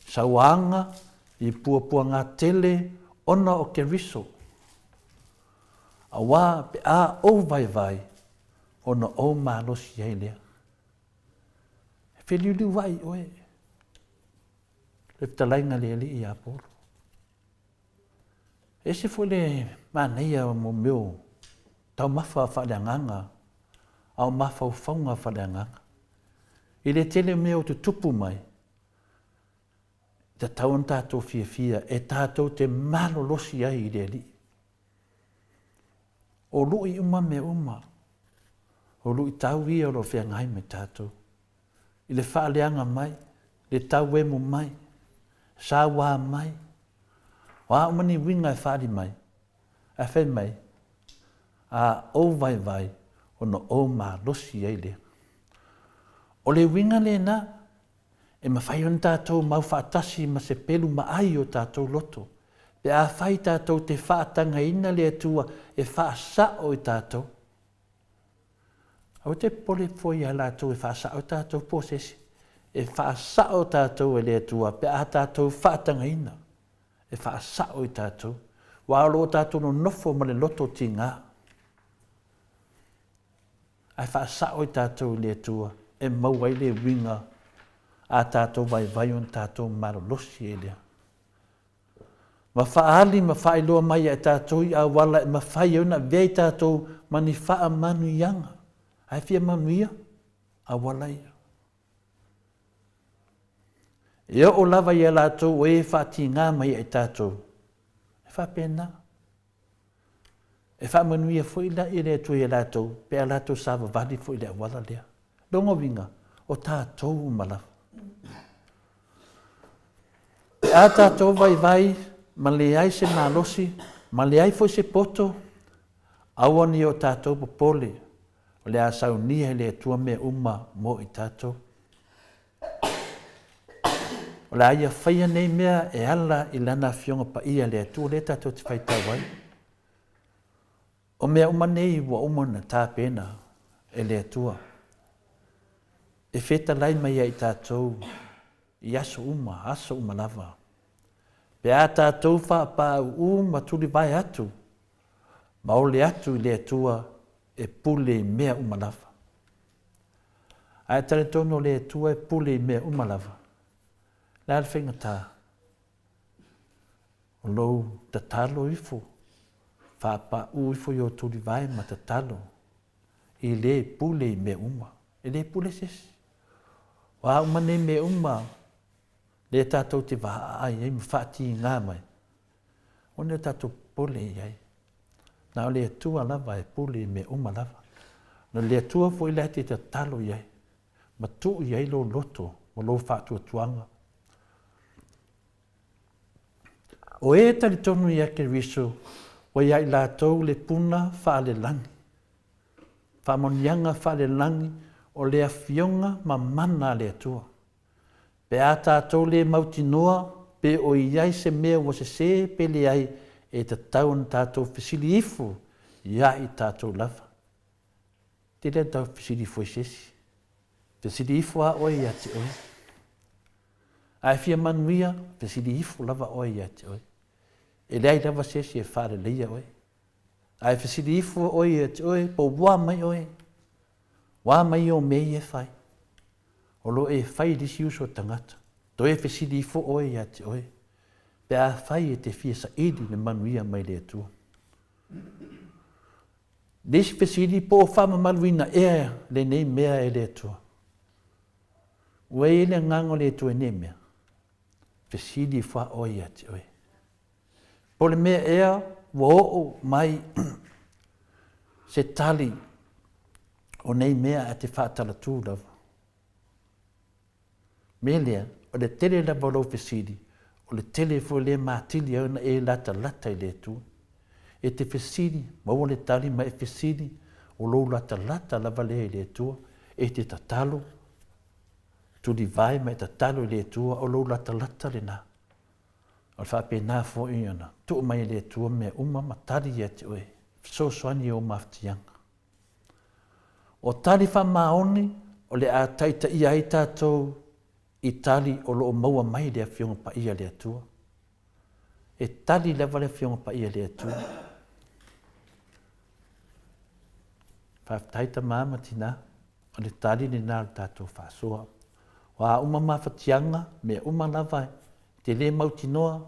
sauanga, I puapua ngā tele, ona o keriso. A wā pe a o vai. Ona o mālosi ai lea. E whiliuli wai oe. Le ptalainga le li I Apollo. E se fo le māneia mo meu tau mawha whaleanganga, au mawha whaunga whaleanganga. I le tele meo te tupu mai, te tau an tātou fia, e tātou te malolosi ai I le li. O lui uma me uma. O lui tau ia o lo whea ngai me tātou. I le whaaleanga mai, le tau emu mai, sāwā mai. Wā umani winga e whaari mai, a whai mai, a o vai, o no o mā losi ai le. O le winga le na, e ma whai on tātou mau whaatasi ma se pelu ma ai o tātou loto. Pe a whai tātou te whaatanga ina le atua e whaasa o I tātou. Au te pole foi a lātou e whaasa o tātou pōsesi. E whaasa o tātou e lea tua, pe a tātou whaatanga ina. E whaasa o I tātou. Wālo o tātou no nofo ma le loto ti ngā. Ai whaasa o I tātou lea tua, e mauai le winga a tātou vai on tātou marolosi e lea. Ma whaali ma whailoa mai e tātou I a wala e ma whai au na vei tātou mani wha manu ianga. Ai fia manuia, a wala ia. Ea o lava ia lātou o e whaati ngā mai e tātou. E whapena. E whamanuia fwoi la I rea tui e lātou, pe a lātou sāwa vali fwoi lea wala lea. Dongo winga, o tātou malawa. E a tātou vai, ma le ai se mālosi, ma le ai fwoi se poto, awani o tātou popole. O le a saunia le tua mea uma mo i tātou. O le aia whaia nei mea e ala i lana fionga pa ia le atua le tātou te whaitau wai. O mea uma nei wa uma na tāpena e le atua. E wheta lai mai ai tātou i aso uma lava. Pe a tātou wha pa ma tuli vai atu. Ma o le atu i le atua e pule mea uma lava. Ai tare tono le atua e pule mea uma lava. Le ala whenga tā. O lou ta talo ifo. Wha pa ifo i o tuli vai ma ta talo. I le pule mea uma. I le pule sesi. Wa uma ne mea uma. Le tātou te waha ai, ei mwhati ngā mai. O ne tātou pole ai. Nā o le atua lava e pole me uma lava. Na le atua fo i le te talo iai. Ma tu iai lo loto, mo lo whātua tuanga. O e tali tonu i ake riso, wa iai lātou le puna wha le langi. Wha monianga wha le langi, o le awhionga ma mana le atua. Pe a tātou le mauti noa, pe o iai se mea wa se pe le ai e te tau na tātou whisili ifu, ia i tātou lava. Te le tau whisili fo i sesi. Whisili ifu a oi ia te oi. Ai fia manuia, whisili ifu lava oi ia te oi. E le ai lava sesi e whare leia oi. Ai whisili ifu oi ia te oi, po wā mai oi. Wā mai o mei e whai. O lo e whai disi uso tangata. To e whesidi fo oi ia te oi. Pe a whai e te fia sa edi le manuia mai le atua. Desi whesidi po o whama maluina ea le nei mea e le atua. Ue e le ngango le atua ne mea. Whesidi wha oi ia te oi. Po le mea ea wa o mai se tali o nei mea a te whaatala tū lava. Melea, o le tele la valo whesidi, o le tele fo le mātili au na e lata i le tu. E te whesidi, maua le tali ma e whesidi, o lo lata la vale le tu, e te tatalo, tu di vai ma e tatalo le tu, o lo lata le na. O le whape nā fo i ana, tu mai le tu me uma matari e te oe, so soani o maftianga. O tali wha maoni, o le a taita i ai tātou, i tali o loo maua mai lea fionga pa ia lea tua. E tali lewa lea fionga pa ia lea tua. Whaftaita māma tina, o le tali ni nā tātou whāsoa. Wā uma mawhatianga, mea uma lava, te le mauti noa,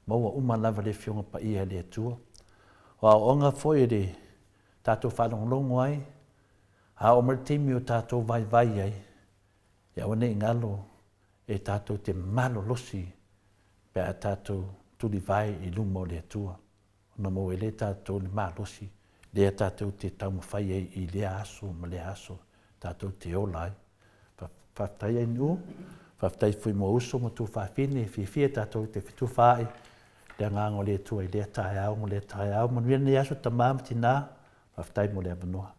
maua uma lava lea fionga pa ia lea tua. Wā onga foi le tātou whalonglongo ai, ha o martimi o tātou vai ai. Ia wane ngalo, e tātou te malo losi pe a tātou tuli vai i lumo le atua. Ona mo e le tātou le malo losi, le a tātou te taumawhai i le aso, ma le aso, tātou te olai. Whaftai ai nu, whaftai fui mo uso mo tu whawhine, whiwhia tātou te whitu whai, le ngango le atua i le tae au, mo le tae au, mo nuia ni aso tamam tina, whaftai mo le amanoa.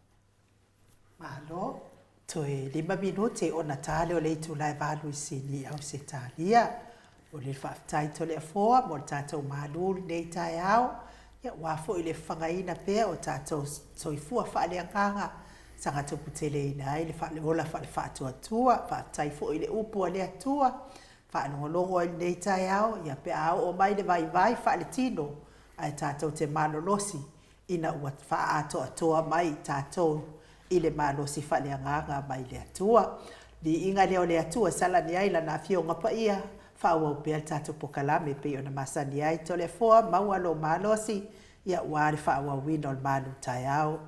Malo. Toi 5 minuti o na tale o le itu lai valu i sini au se talia. O le whaftai to le afoa, mo le tātou malul nei tai au. Ia wafo i le whangaina pea o tātou soifua whaaleanganga. Sanga tupu tele ina ai le whaale ola whaale whaatua tua. Whaftai fo i le upu a le atua. Whaanongolongo i nei tai au. Ia pea au o mai le vai whaale tino. Ai tātou te malolosi. Ina ua whaato atoa mai tātou. I le malo si whaleanganga mai le atua. Ni inga leo le atua sala ni ai lana fionga pa ia. Whaua upea tātou pokalame pe o na masani ai to le foa maua lo malo si. Ia wāre whaua wino le malu tai au.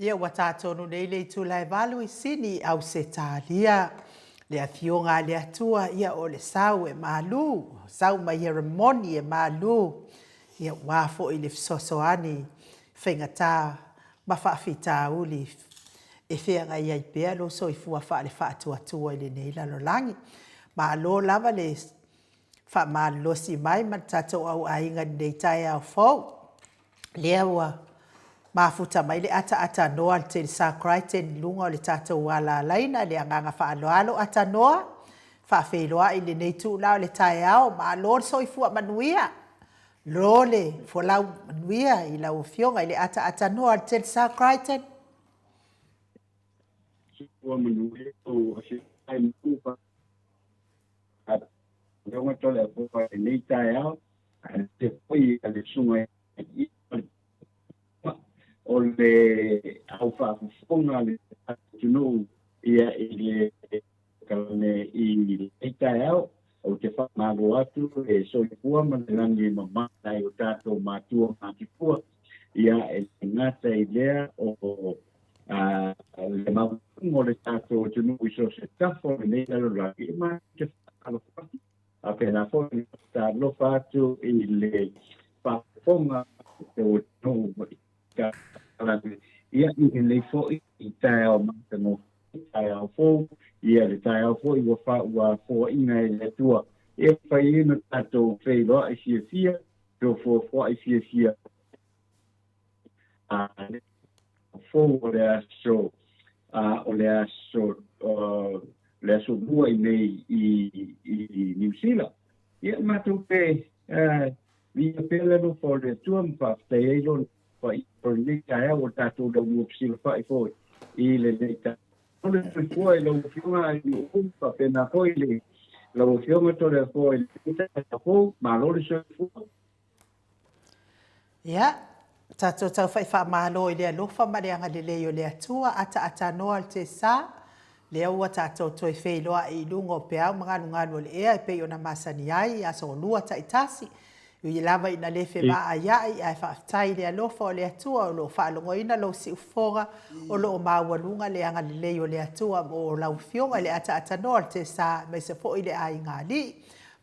Ia ua tātonu nei le tu lai valu I sini au se tālia. Le afionga le atua ia o le sau e malu. Sau ma Yeremoni e malu. Ia wafo I le fisosoani. Whaingata ma whaafita uli. E whenga ia I pēr lo so I fua wha le whaatua I le nei lalo langi. Ma lo lava le wha ma losi mai ma tatou au ainga nei tai au fau. Lea ua mafuta mai le ata noa le te sakrai te lunga o le tātou wala laina le anganga whaaloalo ata noa. Whaafeiloa I le nei tu lao le tae au ma lo so I fua manuia. Lo le folau manuia I lau fionga I le ata noa le te sakrai te. Fua manuia o se ai mkupa. Ronga tole fua nei tae au. Te pui le sunga o le au whaafonga le atunu ia le kalane I tae au o te whamaro atu e soifua ma le rangi mamata o tātou mātua mātifua ia e ngata I lea o le maungo le tātou atunu I so se tafo le nei lalo raki ma te whakalofaki a pēnā fōni tā lofa atu I le whaafonga te o tonu ia I le fo I tae au mātano tae au fo ia le tae au fo I ua fo inga le tua e whai ina tātou whailoa I fia to fo I fia fo o le aso le aso bua I nei I New Zealand ia mātou pe ia pēle no fo le tua mwhaftai e lon Pai por ni kaya o tato da mupsil pai foi I le neta ole foi lo fiuma I pa pena foi le lo fiuma to le foi ta fo ma lo le so Ia tato tau whai wha malo I le alofa ma le anga le leo le atua ata noa te sa le ua tato toi whailoa I lungo peau nganu le ea I pei ona masani ai aso lua ta itasi I lava ina le fe maa iai ai whaafitai le alofa o le atua o lo whaalongo ina lo si ufoga o lo mawalunga le anga le leo le atua o lau fionga le ata noa te sa me se fo I le ai ngā li.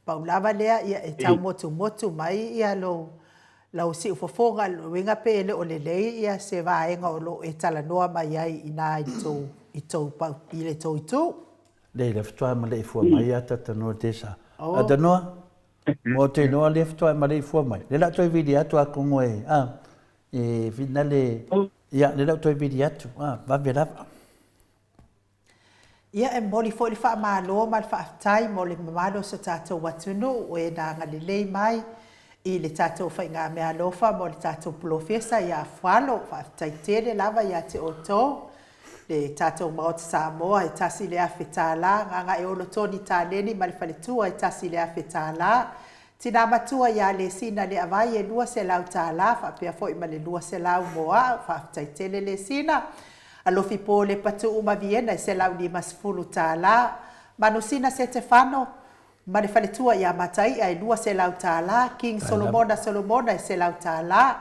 Pau lava lea ia e tau motu mai ia lau si ufoga lo winga pe ele o le lei ia se vaenga o lo e tala noa mai ai ina I tau pau I le tau itu. Le ftoa Maleifua mai ata tanoa te sa. Ada noa? Mo te noa le ftoa Maleifua mai. Le la toi vidi atu a kongoe. E vina le... Ia, le la toi vidi atu. Va velava. Ia e moli fo le wha malo ma le whaafitai mo le mamalo sa tātou watunu o e nā ngale lei mai I le tātou whai ngā mea alofa mo le tātou profesa ia whalo whaafitai tere lava ia te oto. Le tātou maota Samoa e tasi le awhetala, nganga e olo toni tāleni ma le whaletua e tasi le awhetala. Tina matua ia le sina le avai e lua se lau tāla, whapea fo I ma le lua se lau moa, whaafitai le sina. Alofi po le patu uma viena e se lau ni masfulu tāla. Manu sina se te whano, ma le whaletua ia matai e lua se lau tāla. King Solomona e se lau tāla.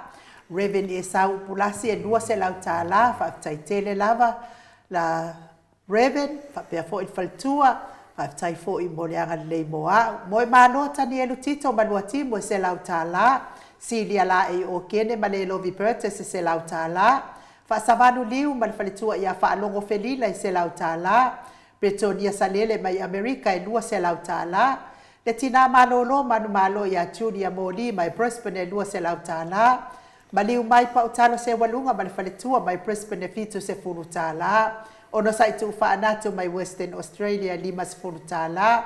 Reverend e sau pulasi e lua se lau tāla, whaafitai le lava. La Reverend, whapea fo I whaletua, whaafitai fo I moleanga lei moa. Moe manoa tani elu tito manua timu e se lau tāla. Silia la e o kene ma le lovi Burtis e se lau tāla. Whaasavanu liu ma le whaletua ia whaalongo felila e se lau tāla. Bretonia salele mai Amerika e lua se lau tāla. Le tina malolo manu malo ia Julia Moli mai Brisbane e lua se lau tāla. Maliu mai pa utalo se walunga ma le whaletua mai Brisbane e fitu se fulu tāla. Ono sa itu whaanato mai Western Australia lima se fulu tāla.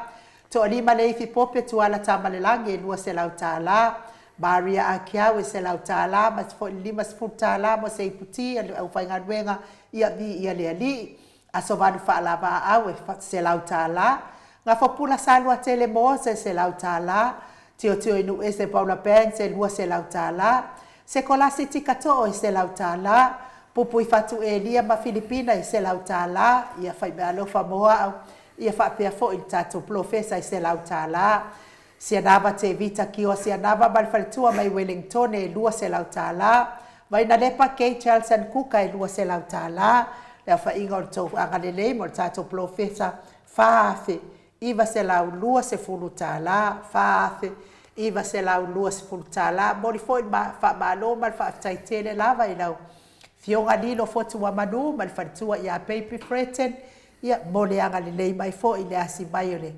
To alima leifi pope tuala tamalelangi e lua se lau tāla. Maria Akiau e se lau tāla, ma lima se fulu tāla mo se iputi au whainganuenga ia vi ia lea li. Aso vanu whaalava au e se lau tāla. Ngā whapula salua tele moa se lau tāla. Tio inu e se Paula Bang se lua se lau tāla. Se kolasi tika to'o I se lau tāla. Pupu I fatu e lia ma Filipina I se lau tāla. Ia whai mea alofa moa au. Ia whapea fo I tātou profesa I se lau tāla. Sia nava te vita ki o sia nava ma le whaletua mai Wellington e lua se lau tāla. Vai na lepa kei Charles and Cook ai lua se lau tālā. Lea whainga o tau angalelei mo tātou profesa whaafe. Iwa se lau lua se fulu tālā, whaafe. Iwa se lau lua se fulu tālā. Mori foi wha malo mal wha taitele lava i lau. Fionga lilo fotu wa manu, mal wharitua i a baby freten. Ia mo le angalelei mai fo i le asi mai o le.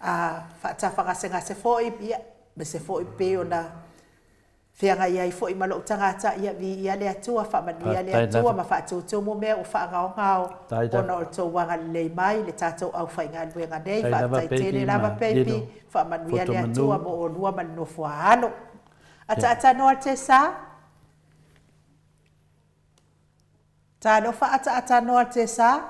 Whaatawhangase se fo i, ia, me se fo i peo na whianga ia i fo i malo tangata ia vi ia le atua whamanu ia le atua ma whaatutu mo mea o whaangao ngao ona o tō wanga lei mai le tātou au whainga luenga nei whaataitere lava peipi whamanu ia le atua mo o lua manofua ano. Ata noa te sā? Tā no ata noa te sā?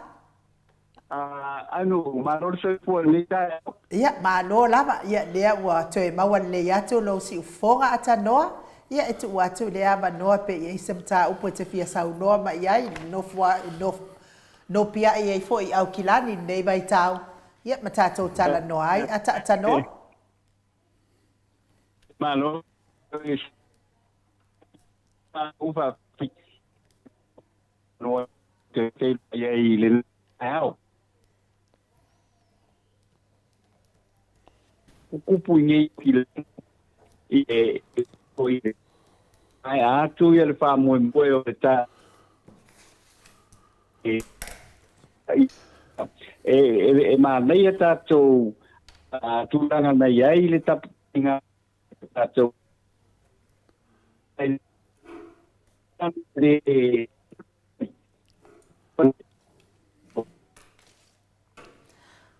Malor se fo le ta. Ia, malo lava ia lea ua toe maua le atu lo si ufonga ata noa. Ia e tu atu lea manoa pe ia isa mta upo te fia sau noa ma iai no pia ia i fo i au kilani nei vai tau. Ia matatou tala noa ai ata noa. Malo is ufa no te ia i le au. Kupu ngai kile e koi ai atu ia le fa mo o ta e ma nei ta to tu langa nei ai le ta pinga ta to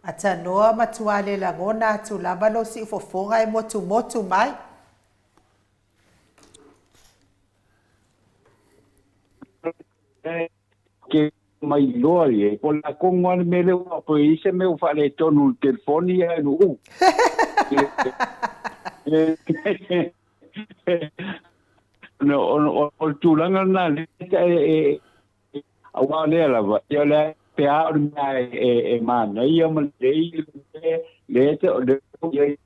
Ata noa matuale la ngona atu lava lo si ufofonga e motu mai. Ke mai lori e po la kongo al mele o po ise me fa le tonu telefoni e no no o tu langa na e awa le la va yo le pe a e man ia ma le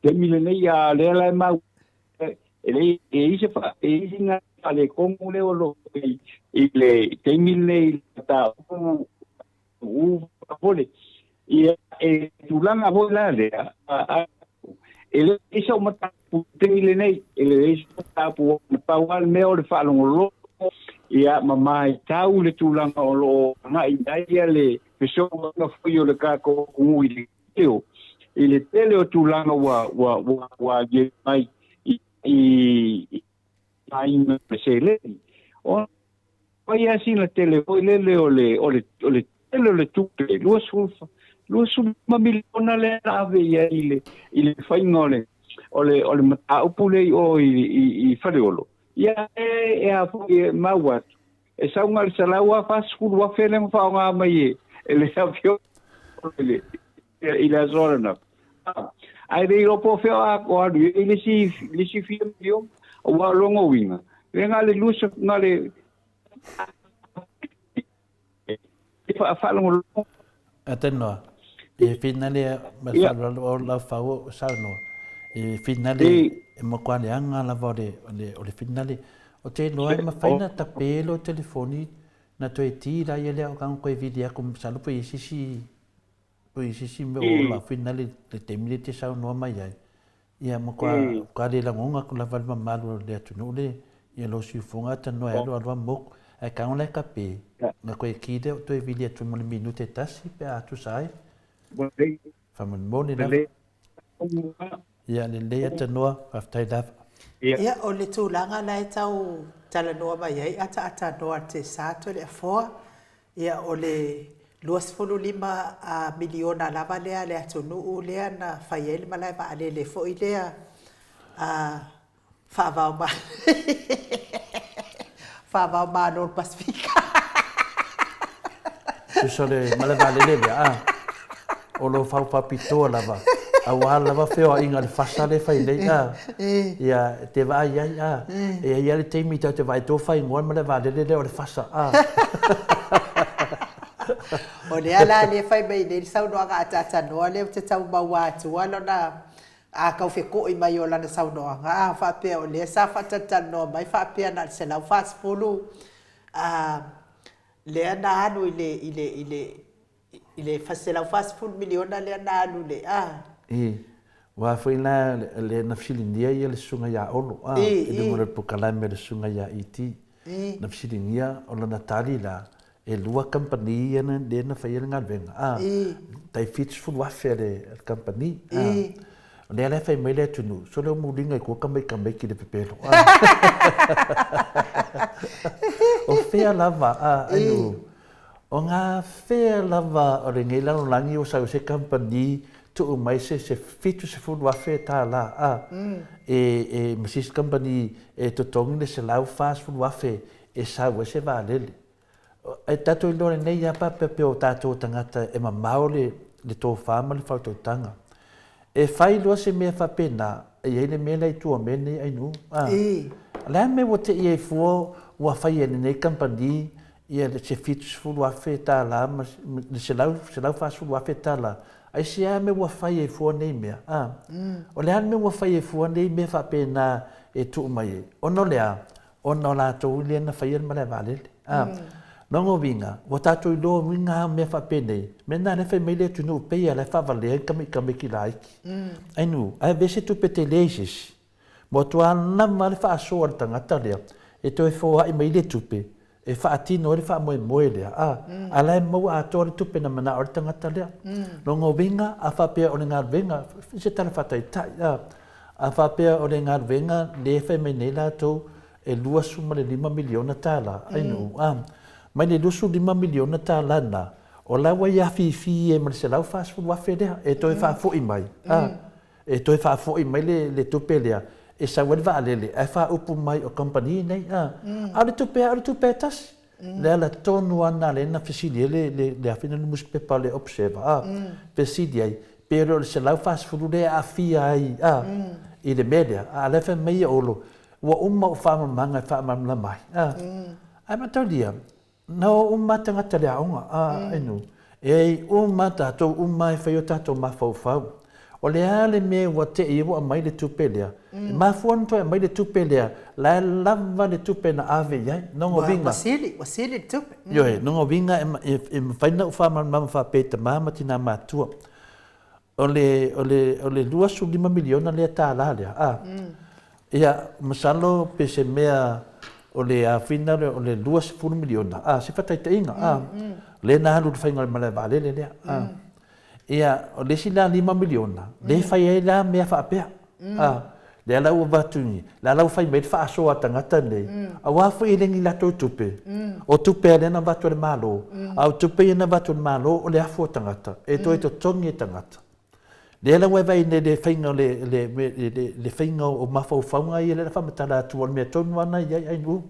te mile nei ya le la ma e ise fa e ise na ale kongo le o lo i le te mile ta u pole e tu langa vola le ele isa mata te mile nei ele isa ta pu pa wal me o le fa lo ia mamai tau le tu langa o lo na i dai le peso na foi o le ka ko ngui le teo ele tele o tu langa wa ge mai i ai me pesele o vai assim na tele foi le tele le tu lo su ma miliona le ave ia ile fai ngole ole mata upule o i fareolo ia a foi mawat e sa ungal salawa fas ku wa fele fa nga mai ele avio ile zona ai dei po fe a ko ile si fio wa longo winga venga le luz ngale fa longo Ateno e finale ma fa la fa o sa no e finale e mo kwale anga la vore o le finale o te noa ma faina ta pelo telefoni na to tira ele o kan ko vidia kum salu po sisi me o la finale le temile te sa no mai ai ia mo kwa le la ngonga ko la valma malu le tunu le ia lo si funga ta no e lo mo e kan le kape na ko kide to vidia tu mo minute tasi pe atu sai famon moni la ia le le ta no after that Ia o le tūlanga lai tau tala noa mai ai ata noa te sātua le afoa. Ia o le 2.5 miliona lava lea le atunuu lea na whai ele malai ma ale le fo i lea whaavau ma nor Pasifika. Suso le malai ma le lea o lo whau papitoa lava. A wala va feo inga le fasale fai le ia te vai ai e ia le teimi te vai to fai ngol ma le va le o le fasa o le ala le fai mai le sau no ga ata no le te tau ma wa tu ala na a kau fe ko I mai o lana saunoanga a whapea o lea sa whatatano mai whapea na se lau whasipulu lea na anu I le se lau whasipulu miliona lea na anu le wa foi la le na filinia ia le sunga ya olo e mo le pokala me le sunga ya iti na filinia o na tali la e lua company na le na fa ia venga tai fits fu wa fere company le la fa mai le tunu so le mo linga ko kamai ki le pepelo o fea lava ayu o nga fea lava o le ngela no langi o sa se company tu mai se fitu se fu wa fe ta la e Mrs company e to tong le se lau fast fu wa fe e sa wa se va le e tato I lore nei apa pepe o tato tangata e mamaole le tō whāma le whautou tanga. E whai loa se mea whapena e eile mea lei tua mene ai nu. Lea me wo te I e fua ua whai e nei company ia le se fitu se fulu a whe tā la le se lau whas fulu a whe tā la. Ai se a me ua whai e fua nei mea. O lea me ua whai e fua nei mea whapena e tu mai e. Ono lea, ono la tō ulia na whai e male valele. Nongo vinga, wa tato I loa winga me whapene, me nā ne whai meile tunu upea le whawalea kame ki laiki. Ainu, ai vese tupe te leisis, mo tua nama le whaasoa le tangata lea, e toi whoa I meile tupe, e whaatino le wha moe lea, ala e maua atoa le tupe na mana o le tangata lea. Nongo vinga, a whapea o le ngā venga, se tala whatai tai, a whapea o le ngā venga, le whai meile la tau, e lua suma le 5 miliona tala, ainu, mai le lusu 5 miliona tā lana, o lawa ia fifi e mara se lau whaasfu wafe lea, e toi whaafoi mai. E toi whaafoi mai le tupe lea, e sa wale waalele, e wha upu mai o company nei. Ale tupe tasi. Lea la tonu ana le na fesilia le awhina le muspepa le observa. Fesilia ai, pero le se lau whaasfu lea a fia ai. I le melea, a lefa mei olo, ua umma o whaamamanga e whaamamla mai. Ai mataulia, no umma tangata le aonga, enu. E umma tatou umma e whai o tatou mawhau. O le ale me wa te iwa a mai le tupe lea. Mafuan toi a mai le tupe lea, la lava le tupe na ave iai. Nongo vinga. Wasili tupe. Yoe, nongo vinga e whaina uwha mama whapeta mama tina matua. O le lua su 5 miliona lea tā la lea. Ia, masalo pe se mea o le awhina o le 2 miliona. Se whatai te inga. Le na halu whainga le male valele lea. Ia, o le sila 5 miliona. Le whai e la mea whaapea. Le alau o watuni. Le alau whai mei whaasoa tangata nei. A wafu i lengi lato tupe. O tupe a lena watu le malo. A o tupe i na watu le malo o le afu tangata. E toi to tongi tangata. Le alau e vai ne le whainga le whainga o mawhau whaunga i le whamatala atu o le mea tonu ana i ai nu.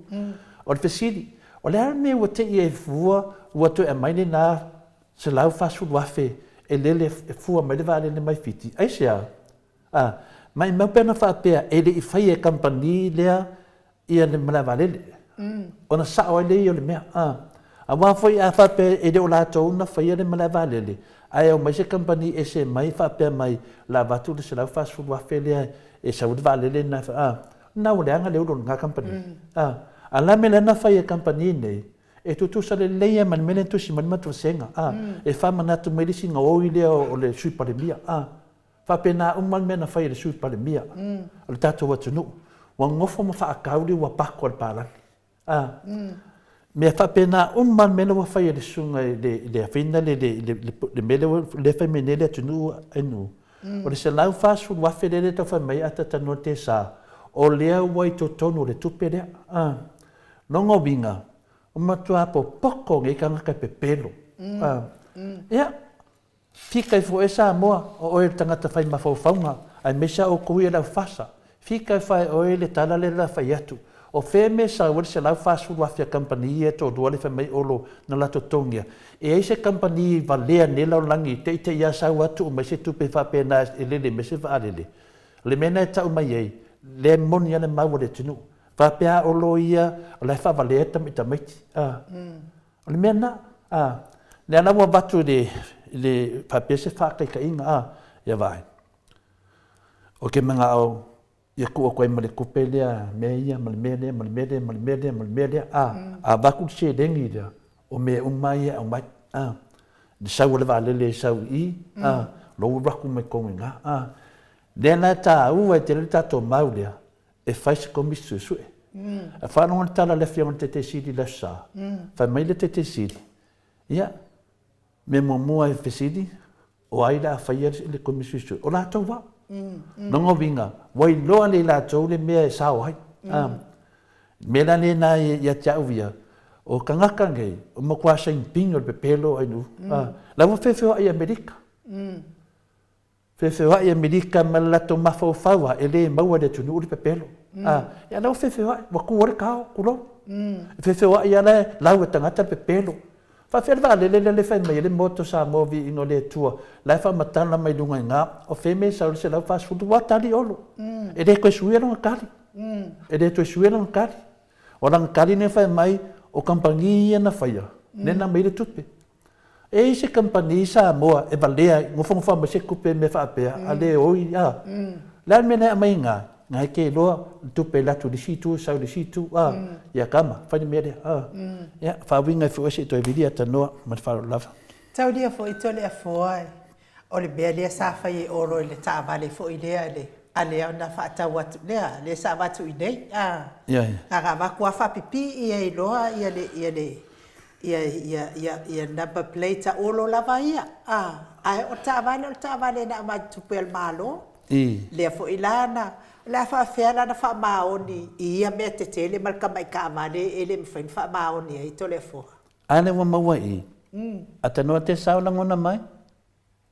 O le whesiri. O le ara mea ua te i e fua ua toi a maile nā se lau whasu wafe e lele fua mai le vale le mai fiti. Ai sea. Mai mau pena whaapea e le i whai e company lea ia le mala vale le. O na sao ai le i o le mea. A wafoi a whaapea e le o lātou na whai e le mala vale le. Ai au mai se company e se mai whaapea mai la watu le se lau whasu wafe lea e sa udi vale le na nau le anga leo ngā company. A la me lana whai e company nei. E tutusa le leia man mele tusi man matu senga. E whamanatu mai lisi ngā oi lea o le sui palemia. Whapena umman mena whai le sui palemia. O le tātou watunu. Wa ngofo ma whaakauri wa pako al pālani. Mea whapena umman mena wa whai le sunga le awhina le mele le whai mene le atunu enu. O le se lau whasu wafe le tau whai mai atatano te sa. O lea wai to tonu le tupe lea. Nongo winga. O matua po poko ngai kanga kai pepelo. Ia, fika i fo e Samoa o oe tangata whai mawhauwhaunga, ai mesa o koe lau whasa. Fika i whai oe le tala le la whai atu. O whē mesa wale se lau whasu wafia company e tō duale whai mai olo na lato tongia. E ei se company valea ne lau langi, te ite ia sau atu o mai se tupe whapena e lele me se whaalele. Le mena e tau mai ei, le moni ane maua le tinu. Whapea olo ia, o lai whawalea tamita maiti. O le mena, le anawa watu le whapea se whakai ka inga, ia vai. O ke mga au, ia ku o koe male kupe lea, me ia, male lea, a baku se dengi lea, o me umai au mai, de sau le vale sau i, lo raku me konga, Dena ta ua te le tato mau lea, e fai se komisu sue. A whanonga tala le whionga te siri la sa. Whai mai le te siri. Ia, me mua e whesiri, o ai la whai le komisu sue. O la tau wa. Nongo vinga, wai loa le la tau le mea e sao hai. Mela le na ia te au via. O kangaka ngei, o makua sa impingo le pepelo ai nu. La wa whewheo ai Amerika. Whewhewha i Amerika ma lato mawhauwhaua e le maua le tunu uri pepelo. Ia lau whewhewha, wa kuore kao, kulo. Whewhewha i ala lau e tangata pepelo. Whawhewha le whai mai le moto sa movi ingo le tua. Lai wha matana mai lunga ngā, o wheme sa ule se lau whasfutu wa tali olo. E re koe sui alanga kari. E re koe sui alanga kari. O langa kari ne whai mai o kampangi ia na whaia. Nena mai le tupe. E se compagnie Samoa e valea ngofongfa ma se kupe me fa pe ale oi ya la mena mai nga ke lo tu pe la tu di situ sa di situ ya kama fa ni mere ya fa winga fo se to vidia ta no ma fa lava tau dia fo i tole a fo ai o le bele sa fa i oro le ta vale fo i le ale ona fa ta wat le sa va tu i nei ya aga va kwa fa pipi i loa i le ia number plate a olo lava ia. Ai o ta vale na ma tupel malo. Le fo ilana. La fa fela na fa maoni ia me te tele mal ka mai ka male ele me fa maoni ai to le fo. Ane wa maua i. Atano te sao na ngona mai?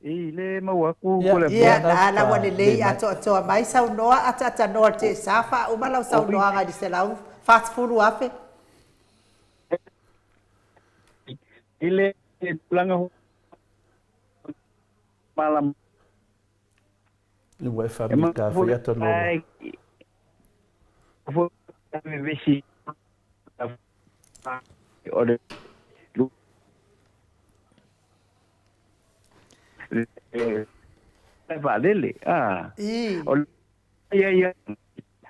Le maua ku ko le. Ia ala wa le ato mai sao noa ata no te safa o malau sao noa ga di se lau fast food afe. Ile planga malam le wa fabrica foi ato no foi vesi ode lu va dele ia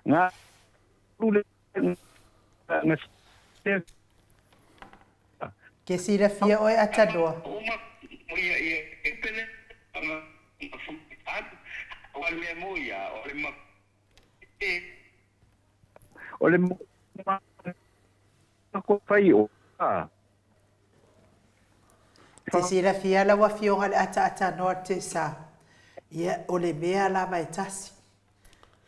nga lu nga ke sira fia oi atadoa ole ko fai o te sira fia la wa fionga le ata no te sa ia ole mea la mai tasi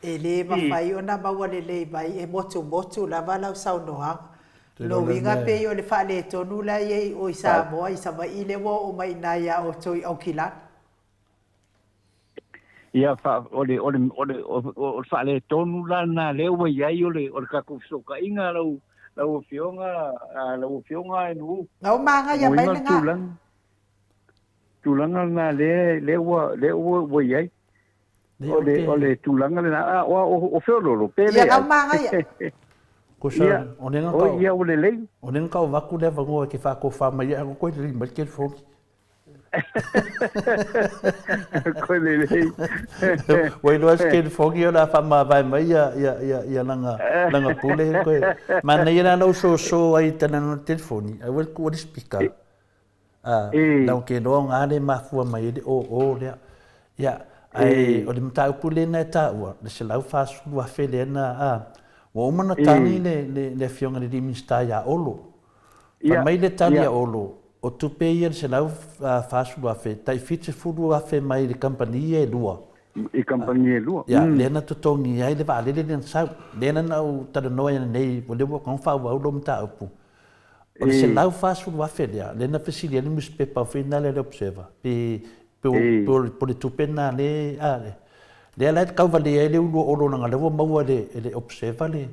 e le ma fai ona ma wale le mai e motu la vala sau noa lo winga pe yo le fa le tonu la ye o Samoa i sama i le wo o mai na ya o toi au kila ia fa ole fa le tonu la na le o ia yo le o ka ku so ka inga lo fionga nu no manga ya mai nga tulanga na le o ia ole tulanga na o fio lo pe le ya manga ya Kosa, onenga kau. Oh, ia ole lei. Onenga kau vaku le vango ke fa ko fa mai ko ko le mal ke fo. Ko le lei. Wai lo ke fo ki ona fa ma vai mai ya langa pule ko. Ma nei na no so ai tana no telefoni. I will ko speaker. Now ke no ngale ma fu mai o le. Ya, ai o le mta pule na ta wa. Le se lau fa su wa fele na o mana tani le fionga le dimista ya olo. Pa mai le tani ya olo. O tupe ia se lau fasu afe. Tai fitse furu afe mai le kampania e lua. E kampania e lua. Ya, lena totongi ai le vale le sau. Lena nau tada noa nei. O le wakon fa wa ulo mta upu. O le se lau fasu afe lea. Lena fesili ele muspepa o fina le observa. Po le tupe na le ale. Le ala kau vale ele ulo olo nga lewo maua le observa le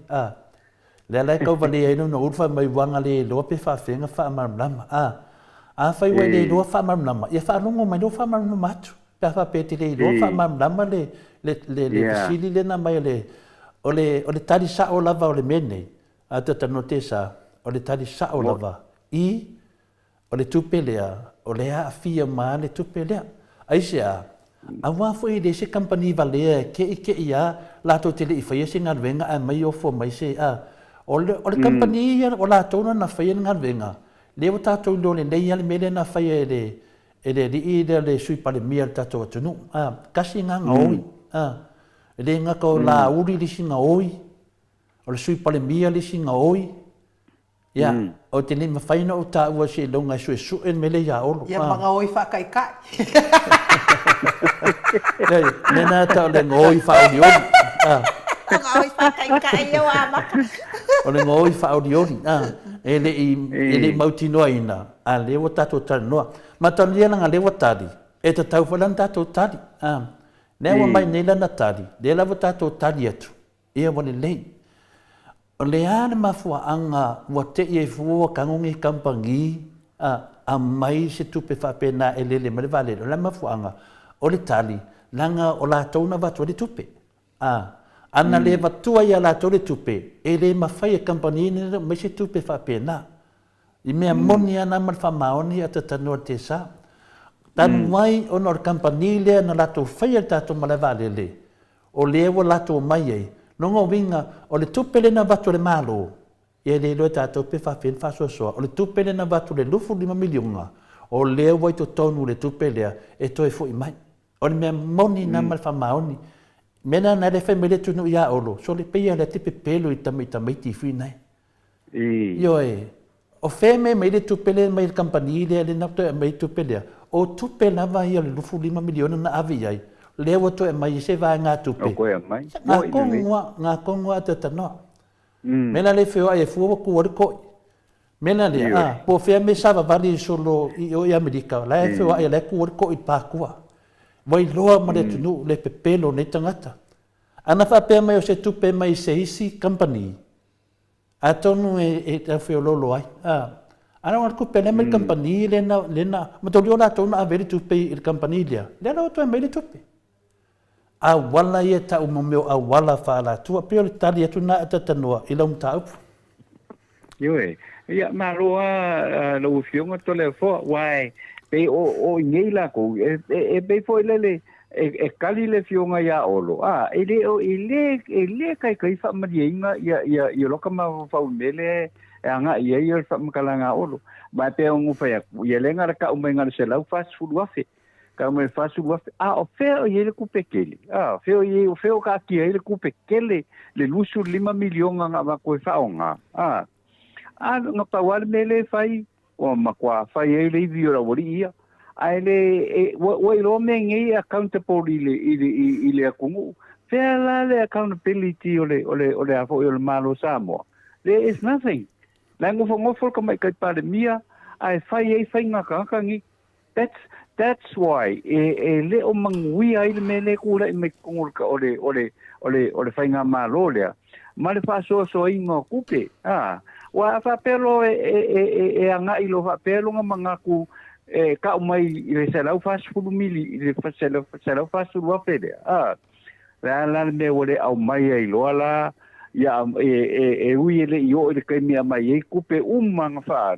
le ala kau vale ele no urfa mai wanga le lo pe fa fenga fa marmama a fa i le lo fa marmama ia fa longo mai lo fa marmama atu pe fa pe te le lo fa marmama le sili le na mai le o le tali sa o lava o le mene a te notesa o le tali sa o lava o le tupelea o le a fia ma le tupelea ai se Awa fo e se company vale ke ia la to tele i fai se ngal venga a mai o fo mai se o le company ia o la to na fai ngal venga le o ta to lo le nei ale mele na fai e le sui pa le mia ta to tunu kasi nga ngoi le nga ko la uri li singa oi o le sui pa le mia li singa oi ya o te ni mafai na o ta ua se longa su en mele ya olo ia mga oi whakai kai nena ta le ngoi fa o dioni mga oi whakai kai e wa maka o le ngoi fa o dioni ele mauti noa ina a le o tato tari noa ma tau lia langa le o tari e ta tau falan tato tari ne wa mai nei lana tari le la o tato tari atu ia wale lei o le ana mafua anga wa te e fuwa kangongi kampangi a mai se tupe whapena e lele mare vale o la mafua anga o le tali langa o la tauna watu le tupe ana le watua ia la tau le tupe e le mawhai e kampani ni mai se tupe whapena i mea moni ana mar whamaoni a te tanua te sa tanu mai o nor kampani le na la tau whai e tato mare vale le o le ewa la tau mai ei nongo winga o le tupe le na watu le malo e le loe tato pe whapena whasoasoa o le tupe le na watu le lufu 5 milionga o le ewa i to tonu le tupe lea e toi fo i mai o le mea moni na mar whamaoni mena na le fai mele tunu ia olo so le peia le tipe pelo i tamai tifi nai io o fe me mai le tupele mai le company le napto mai tupele o tupe na va ia le lufu 5 miliona na avi ai le o to mai se va nga tupe o ko mai nga kongwa te tano mena le feo ai fu ko ko mena le po fe me sa va vali solo i o america la feo ai le ko i pa kwa vai loa ma le tunu le pepelo nei tangata. Ana whapea mai o se tupe mai se isi company. A tonu e te whio lolo ai. Ana wana kupe le mai company lena, ma toli o la tonu a veri tupe i company lea. Lena o toi mai le tupe. A wala ia ta umomeo a wala whaala tua peo le tali atu na ata tanua i lau mta upu. Iwe, ia maroa lo fionga tole fo, wai, pe o ngei ko e pe fo lele e kali le fionga ya olo ele kai fa marienga ya loka ma fa mele anga ia fa makalanga olo ba pe un fa ya lenga ka umenga se lau fast food wafe ka me fast food wafe o fe ele ku pekele fe o ka ki ele ku pekele le lusu 5 miliona nga ko fa onga nga pa wal mele fai o makwa fai ele viola woria ele o lo mengi accountable ile akungu fela le accountability ole afo o malo Samoa there is nothing lango fo ko mai kai pa mia ai fai nga kangi that's why le o mangui ai mele kula me kungul ka ole fai nga malo le male fa so ingo kupe wa fa pelo anga ilo fa pelo nga mangaku ka mai le selau fast food mili le selau fast food wa pele la me wole au mai ai lo ala ya ui le yo le kai mi mai kupe nga fa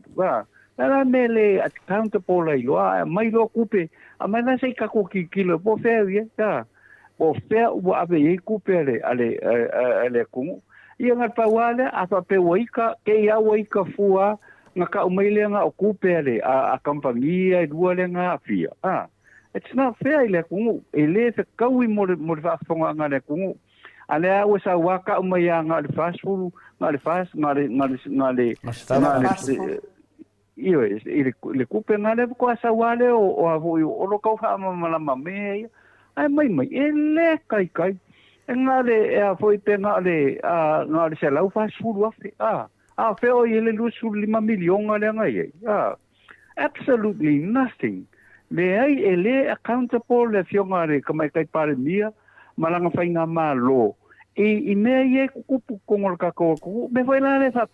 la me le accountable ai lo mai lo kupe mai na sei ka ko kilo po fe po fe wa ave kupe ale kungu ia nga pawale a fa pe waika ke ia waika fua nga ka umaile nga okupe ale a kampania e dua le nga fia it's not fair ile kungu ele se kaui mo fa fonga nga le kungu ale a wasa waka umaya nga le fast food nga le fast nga le io le kupe nga le ko asa wale o lo ka fa mala mame ai mai ele kai ngale foi pena le ngale se lau fast food wafe feo ele lusu 5 miliona le ngai absolutely nothing le ai ele accountable le fionga le kamai kai pare mia malanga fainga malo i me ye kupu kongol ka ko me foi la le fa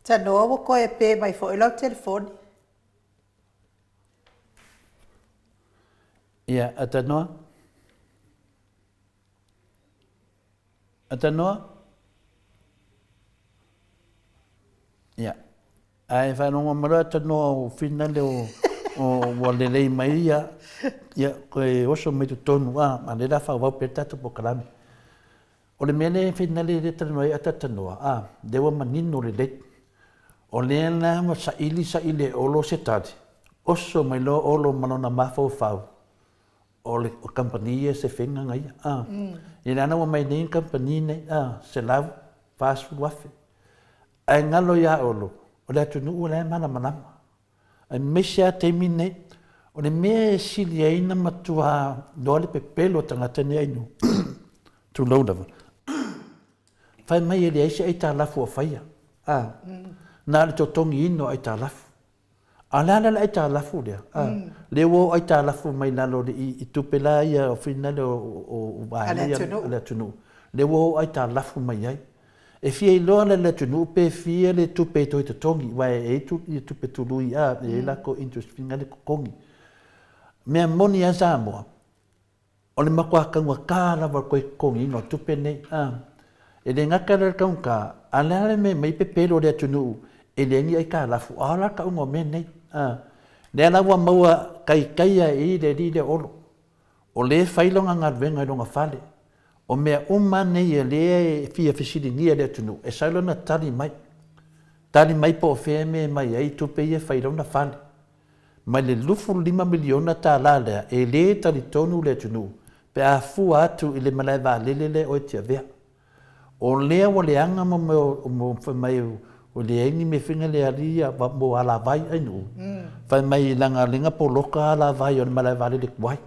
Tanoa ko e pe mai fo ilo telefone. Ia, atanoa? Atanoa? Ia. Ai whanonga mara tano o whina leo o walelei mai ia koe oso mai tu tonu ma le rafa wau pe tatu po kalami. O le mene whina le tanu ai ata tanoa dewa manino le leit. O le na ma sa ili olo se tati. Oso mai lo olo manona mafau fau. O le kampania se whenga ngai. I nana wa mai nei kampania nei se lau fast food wafe. Ai ngalo ia olo. O le atu nuu le mana manama. Ai mesia te mine. O le mea sili aina matua doale pe pelo tangata ni ainu. Tu lau lava. Whai mai ele aise ai tā lafu o whaia. Nā le totongi ino ai tā lafu. A lala ai tā lafu lea. Le wo ai tā lafu mai lalo i tupela ia o whina le o wālia le atunu. Le wo ai tā lafu mai ai. E fia i loa le tunu pe fia le tupe toi te tongi. Wai e tupe tului e lako interest finga le kokongi. Mea moni a Samoa. O le makua kangua kāra wa koe kongi no tupe nei. E le ngakara kaunga, a le me mai pe pelo le tunu e le ngi ai ka lafu. A la ka ungo me nei. Le ala wa maua kai e le li le olo. O le whailonga ngā venga i longa whale. O mea umane e le fia fisiri ngia le tunu. E sailona tali mai. Tali mai po wheme mai ai tupe i e whailona whale. Mai le lufu 5 miliona tā la lea e le tali tonu le tunu. Pe a fu atu i le Maleifua lelele o tia vea. O lea wa le anga mo mai o le engi me whinga le aria mo ala vai ainu. Whai mai langa linga po loka ala vai o le Maleifua lele kuai.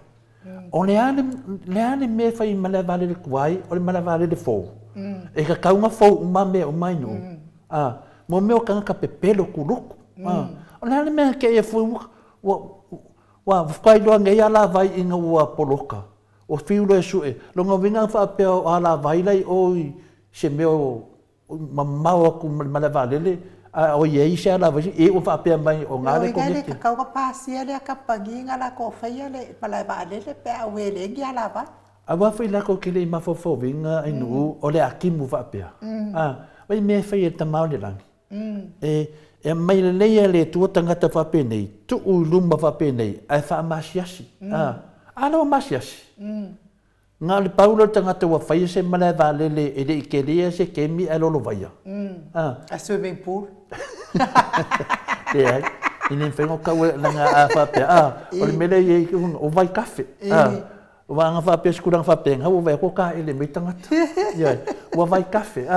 O le ane me whai Maleifua lele kuai o le Maleifua lele fōu. E ka kaunga fōu uma me o mai no. Mo meo kanga ka pepelo kuluku. O le ane mea ke e fūu wa whaidoa ngai ala vai inga ua poloka. O whiulo e sue. Longa winga whaapea o ala vai lai oi se meo mamau aku Maleifua lele. O iei se ala vai e o whaapea mai o ngare ko ngeke. Ka kauka pāsia le a kapangi ngala ko whaia le Maleifua lele pe a wele ngi ala vai. A wafi lako ke le mafofo winga inu o le akimu whaapea. Wai mea whai e tamau le rangi. E mai le leia le tua tangata whape nei, tu luma whape nei, ai wha masiasi. Ana o masiasi. Ngā le paula tangata wa whaia se Maleifua lele e le ike lea se kemi e lolo vaia. A swimming pool. Te ai, ine whengo kaua langa a whapea. O le mele e o vai kafe. O wanga whapea skurang whapea, ngau vai koka ele mei tangata. O vai kafe.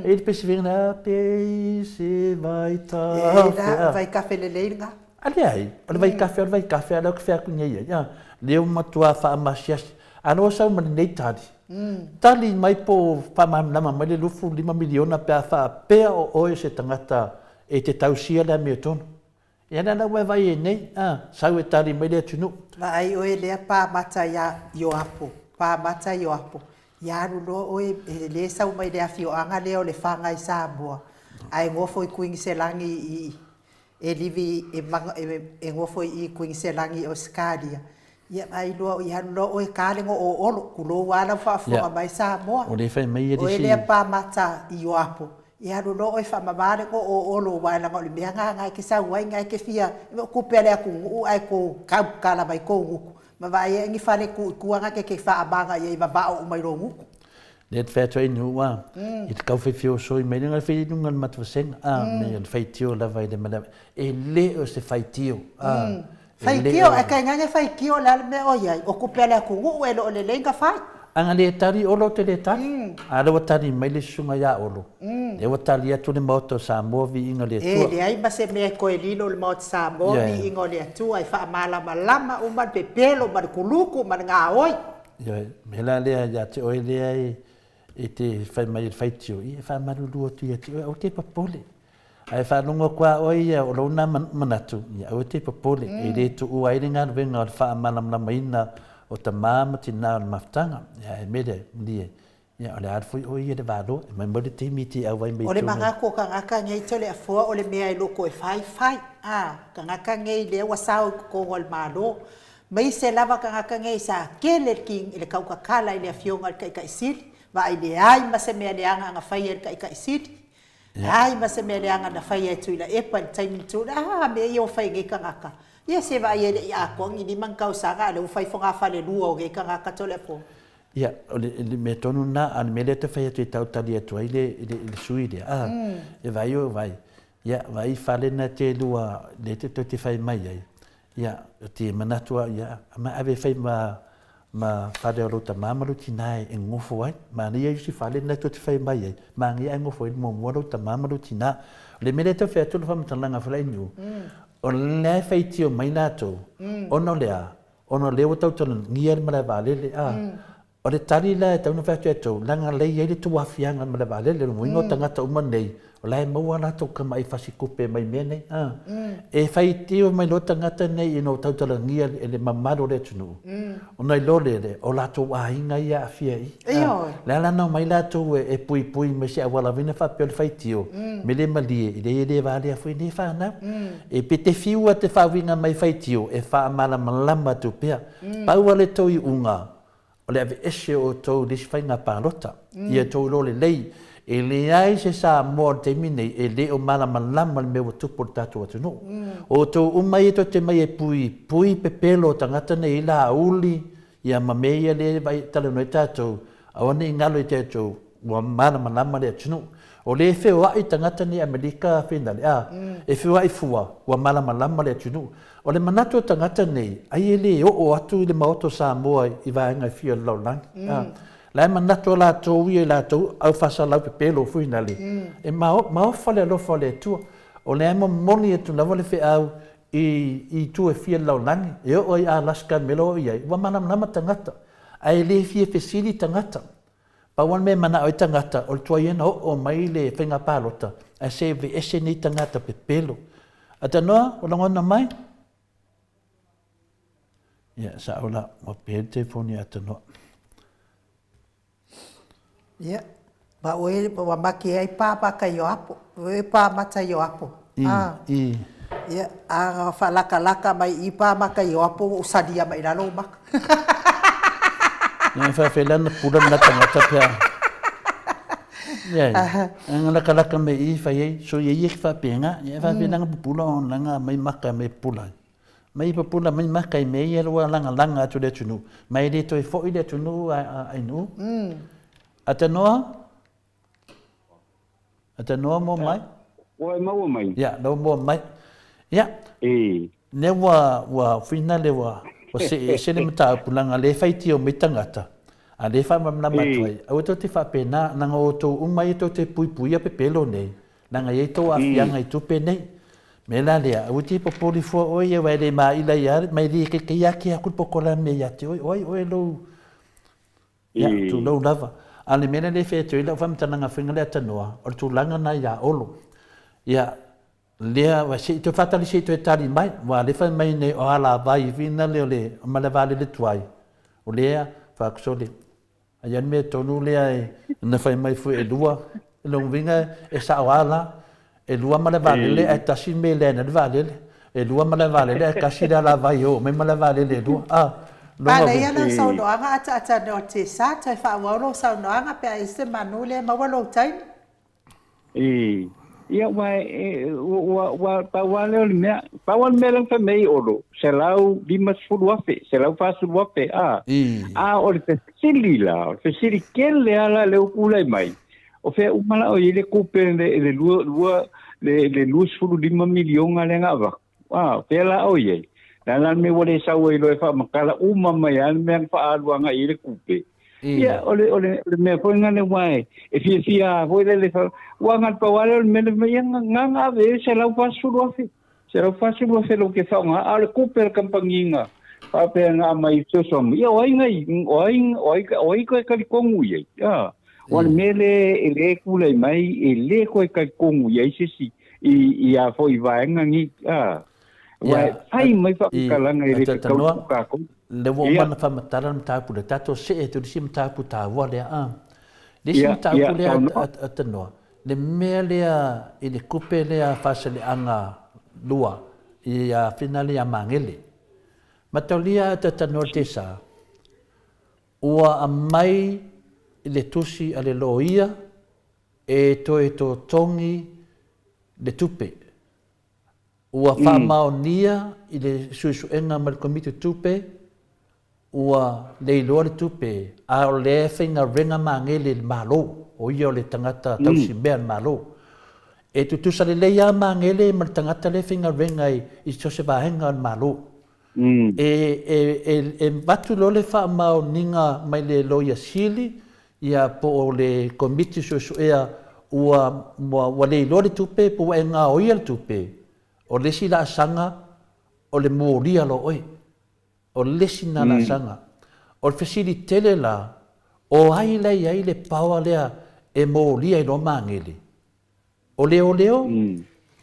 E le pesi whenga pe se vai tafe. Vai kafe le leira. Ale ai, o le vai kafe, ala o ke whea kunia ia. Leo matua wha amasiasi. Ano o sau mani nei tali. Tali mai po whamamlama mai le lufu 5 miliona pea whapea o oe se tangata e te tausia lea mea tonu. Ia nana wai vai e nei, sau e tali mai lea tunu. Ai oe lea pāmata ia ioapo, pāmata ioapo. Ia rulo oe le sau mai lea fioanga leo le whanga i Samoa. Ai ngofo i kuingi se langi e livi e ngofo i kuingi se langi o Skadia. Ia ai lo ia lo oe kālengo o olo kulo wala whaafonga mai Samoa. O le whai mai e oe lea pāmata ioapo. Ia rulo oe whamamare ko o olo wala ngoli mea ngai ke sau wai ngai ke fia. Kupele aku ngu ai ko kala mai ko nguku. Ma vai e ngi whare kuanga ke whaamanga i mabao umairo nguku. Le te whea inu wa. I te kau whiwhio soi mei nga whi nunga matuwasenga. Me an whaitio la vai le mana. E le o se whaitio. Whaitio, e kai ngange whaitio la me o iai. O kupele aku ngu e lo le lenga whai. Anga le tari olo te le tari. Ara wa tari mai le sunga ia olo. Le wa tari atu le mauto Samoa vi inga le tua. E le ai ma se mea koe lilo le mauto Samoa vi inga le atua. I wha malama lama uman pe pelo man kuluku man ngā oi. Mela lea ia te oe lea e te whai mai le whaitio. I e wha marulua tu ia te oe o te papole. Ai wha nunga kua oi ia o launa manatu. Ia o te papole. E le tu ua ere ngā ruenga o le wha malama ina o ta māma tina o le maftanga. Ia e mele mlie. Ia o le arfoi oi e le wālo. E mai mole te miti au wai mei tōna. O le mangako ka ngaka ngei tole a fua o le mea i loko e whai. Ka ngaka ngei le wasau ko ngol mālo. Mai se lava ka ngaka ngei sa kele king i le kaukakala i le afionga i ka isili. Va i le ai ma se mea le anga nga whai e ka isili. ai ma se me leanga na fai tu ila e pa time tu me yo fai nge kangaka ia se va ia ia ko ngi mang kau sanga le fai fonga fa le lua o nge kangaka to le po ia le me tonu na an me le te fai tu tau tali atu ile sui de e vai o vai ia vai fale na te lua le te fai mai ai ia te manatua ia ma ave fai ma fare o ta mamalu tinai e ngofo ai ma ni si fale na te fai mai ai ma ngi ai ngofo mo mo ta mamalu tina le me le te fai tu fa mtalanga fai nu o le fai tio mai na to ono le o tau tonu ngi ai ma vale le o le tari la tau na fai tu langa le ye le tu afianga ma vale le mo ingo tangata uma nei o lai maua na tau ka mai fasi kupe mai mene e fai tio mai lo tangata nei ino tau tala ngia e le mamaro le tunu o nai lo le o la tau ainga ia afia i le ala nau mai la tau e pui me se awala vina fa pe o le fai tio me le malie i le vale a fui ne fa na e pe te fiua te fa winga mai fai tio e fa amala malama tu pea paua le tau i unga o le ave ese o tau disi fai ngā pārota ia tau lo le lei e le ai se Samoa te mine e le o malama le mea tupu o tātou atu no. O tō umai e tō te mai e pui pepelo tangata nei la uli ia mameia le vai tala noi tātou awane i ngalo i tātou ua malama le atu no. O le wheo ai tangata nei Amerika whenale e wheo ai fua ua malama le atu no. O le manato tangata nei ai e le o atu i le maoto Samoa i vaenga fia laulangi. Lai manato la tau ia la tau au fasa lau pe pelo fuina le. E mao fale alo fale tua. O le amo moni e tu lava le fe au i tu e fia lau langi. E o i Alaska melo i ai. Ua manama tangata. Ai le fia fesili tangata. Pa wan me mana oi tangata. O le tua iena o mai le whenga pālota. A se ve ese ni tangata pe pelo. Ata noa o langona mai? Ia sa ola o pe telefoni ata noa. Ia, ba oe wa maki ai papa ka yo apo, oe pa mata yo apo. Ia, a fa laka mai I pa maka yo apo usadia mai lalo mak. Ia fa felana pula na tangata pia. Ia, anga laka mai I fa ye, so ye fa penga, ia fa felana pula on langa mai maka mai pula. Mai pula mai maka mai ia lua langa tu le tunu. Mai le toi fo I le tunu ai nu. Ata noa mo mai? Oi mau mai. Ya, no mo mai. Ya. Ne wa fina le wa se le mata pulanga le fai tio me tangata. A le fa mamna matoi. Au to te fa pena nanga o to umai to te pui pe pelo nei. Nanga ye to afianga I tupe nei. Me la le au ti popoli fo o ye wa le mai la ya mai di ke ya ki akul pokola me ya ti oi lo. Ya, tu lo lava. Ale mena le fe tui la fam tananga finga le tanoa o tu langa na ya olo ya le wa se to fatali se to tali mai wa le fa mai ne o ala vai vina le ma le vale le tuai o le fa sole ayan me tonu le ai na fa mai fu e lua lo vinga e sa wala e lua ma le vale le e tasi me le na vale e lua ma le vale le kasi la vai o me ma le vale le lua Pala ia na sau noanga ata no te sa tai fa walo sau noanga pe ai se manule ma walo tai. Ia wa pa wale me lang fa mei olo. Selau dimas fuduafe, selau fa suduafe o le fesili la, o fesili kele ala le upulai mai. O fe umala o ile kupe le lua fudu 5 milion ale ngava. Pe la o ye. Dalam me wale sawa ilo fa makala mai an me fa alwa nga ile kupe. Ia ole me foi ngane wai. E fia foi le fa wanga pa wale me nga ve se la fa sudofe. Se la fa sudofe lo ke fa nga ale kupe kampanginga. Pa pe nga mai so som. Ia oi ngai oi ko ka kongu ye. Ya. Wan mele ele kule mai ele ko ka kongu ye sisi. Ia foi vai nga ngi. Wai ai mai fa kalanga I le ka ko le wo mana fa matara mta pu le tato se e tu sim ta pu ta wa le le sim ta pu le atano le mele I le kupe le fa se le anga lua I a finale a mangele matolia tatano te sa ua a mai I le tusi ale loia e to tongi le tupe. Ua whamaonia i le suisuenga ma le komite tupe, ua leiloa le tupe, a o le whainga renga mangele le malo, o ia o le tangata tausi mea le malo. E tutusa le leia mangele ma le tangata le whainga renga i se vahenga le malo. E batu lo le whamaoninga mai le loia sili, ia po o le komite suisuea ua leiloa le tupe, po e ngā oia le tupe. O lesi la sanga, o le mōria lo oi. O lesi na la sanga. O le fesili tele la, o ai le paua lea e mōria i lo mangele. O leo,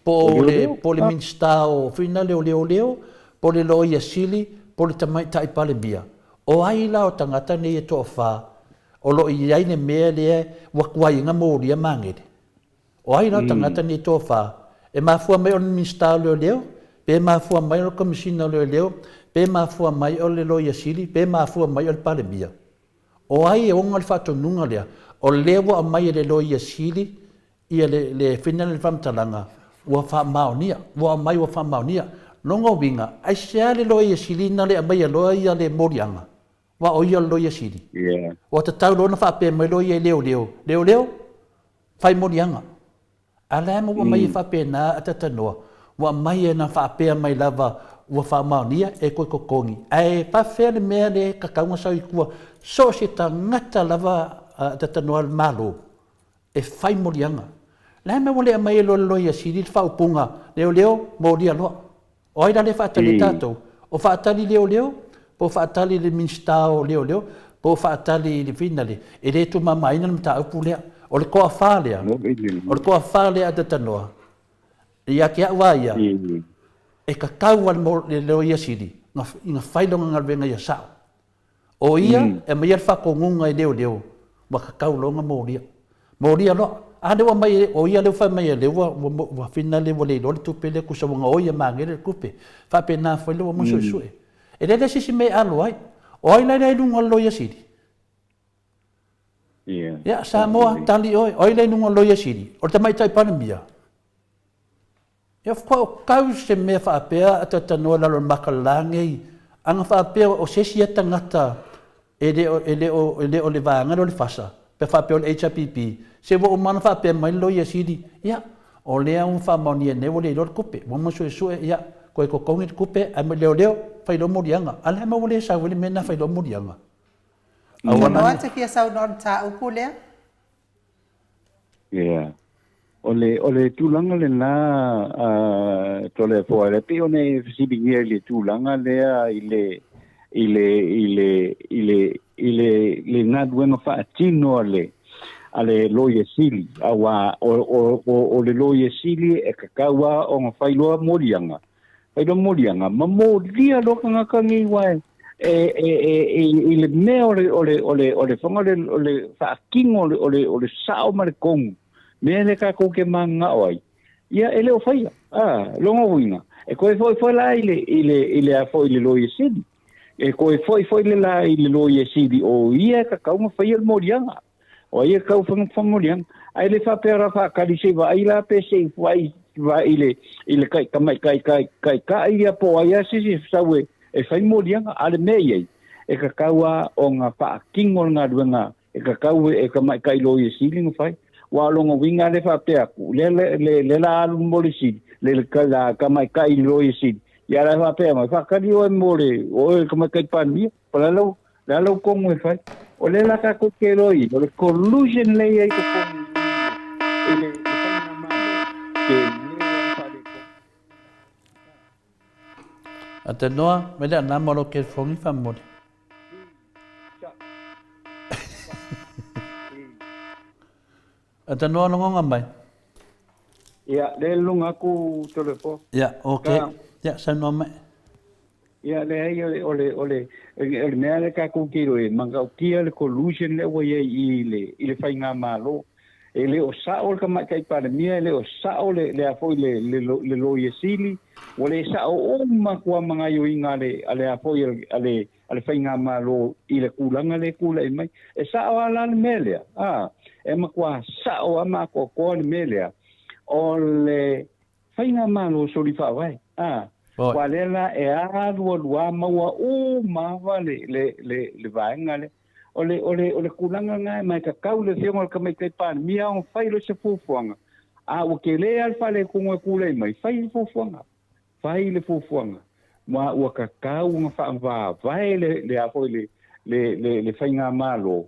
po le minsta o fina leo, po le loia sili, po le tamai tai pale bia. O ai la o tangata ne e toa wha, o lo i ai ne mea lea wakuai nga mōria mangele. O ai la o tangata ne e toa wha, e mafua mai o le minsta leo, pe mafua mai o le komisina leo, pe mafua mai o le loia sili, pe mafua mai o le palemia. O ai e onga le whatonunga lea, o lewa a mai le loia sili, ia le whina le whamtalanga, ua whamaonia, ua mai ua whamaonia, longa winga, ai sea le loia sili na le a mai a loia le morianga, wa o ia loia sili. Ua ta tau lona whape mai loia leo, whai morianga. Ala mo mai e whapena atatanoa, wa mai e na whapea mai lava ua whamaonia e koe kokongi. Ai pawhea le mea le kakaunga sau i kua, so se ta ngata lava atatanoa le malo, e whai morianga. Lai me wale a mai e loia siri le whaupunga, leo, moria loa. O aira le whaatali tātou, o whaatali leo, po whaatali le minstao leo, po whaatali le finale, e le tu mamaina le mta upu lea. O le koa whālea, o le koa whālea te tanoa. Ia ki au aia, e ka kaua le leo ia siri, inga whailonga ngā renga ia sao. O ia, e mai ar whakongunga i leo, wa ka kaulonga mōria. Mōria loa, ane wa mai, o ia leo whai mai leo, wa whina leo le lori tupe le kusa wanga oia mangere kupe, whape nā whailo wa muso sue. E le sisi me alo ai, o ai lai lunga lo ia siri. Ya, Samoa, tali oi le nunga loia siri, o te mai tai panemia. Ia whao kau se mea whaapea ata tanoa lalo makalangi, anga whaapea o sesi ata ngata e le o le vanga o le fasa, pe whaapea o le HPP, se wo o mana whaapea mai loia siri, ia, o lea un whaamaunia nevo le lor kupe, wama sue, ia, koe ko kongi kupe, a me leo, whailo morianga, ala ma wale sa wale mena whailo morianga. Noa te kia sau non tā upu lea? Yeah. Ole tūlanga le nā tole fōa le pe one fisibingia le tūlanga lea le nā duenga whaatino ale loia sili. Awa o le loia sili e kakaua o ngā whailoa morianga. Whailoa morianga. Ma moria loka ngaka ngi wae. Le mea ole whanga ole whaakingo ole sao ma le kongu. Mea le kako ke manga oai. Ia ele o whaia. Longa winga. E koe foi la ile a foi le loia sidi. E koe foi le la ile loia sidi. O ia ka kaunga whaia le morianga. O ia kau whanga morianga. Ai le whapera whakari se wa ai la pe se wa ile kai kai ia po ai asisi sawe. E whai morianga, ale mea iei. E ka kaua o ngā whaakingo ngā ruanga, e ka kaua e ka mai kai loia sili ngā whai. Wa longa winga le whapea ku, le la alu mori sili, le ka mai kai loia sili. Ia la whapea mai, whakari o e mori, o e ka mai kai pānia, pa la lau kongu e whai. O le la ka koke roi, o le collusion le iei ka kongu. E le whai ngā mano, Ata noa, me le anama lo ke whongi whamori. Ata noa nongonga mai. Ia, le lunga ku telefo. Ia, okay. Ia, sa noa mai. Ia, le ai ole mea le ka ku kiro e, manga o kia le collusion le wa i le whai ngā malo. E le o sao le ka mai kai paramia, le o sao le a foi le loia sili. O le sa o makua mga yo inga ale a foi ale whainga malo i le kulanga le kula i mai. E sa o ala le melea. e makua sa o ama ko ko ni melea o le fainga malo so li fa vai walela e a lua maua o mawa le vaenga le ole kulanga ngai mai ka kaule fionga ka mai kai pan mia o fai lo se fufuanga a o ke le al fale kunga kule mai fai fufuanga fai le fufuanga ma o ka kau nga fa va vai le a foi le fainga malo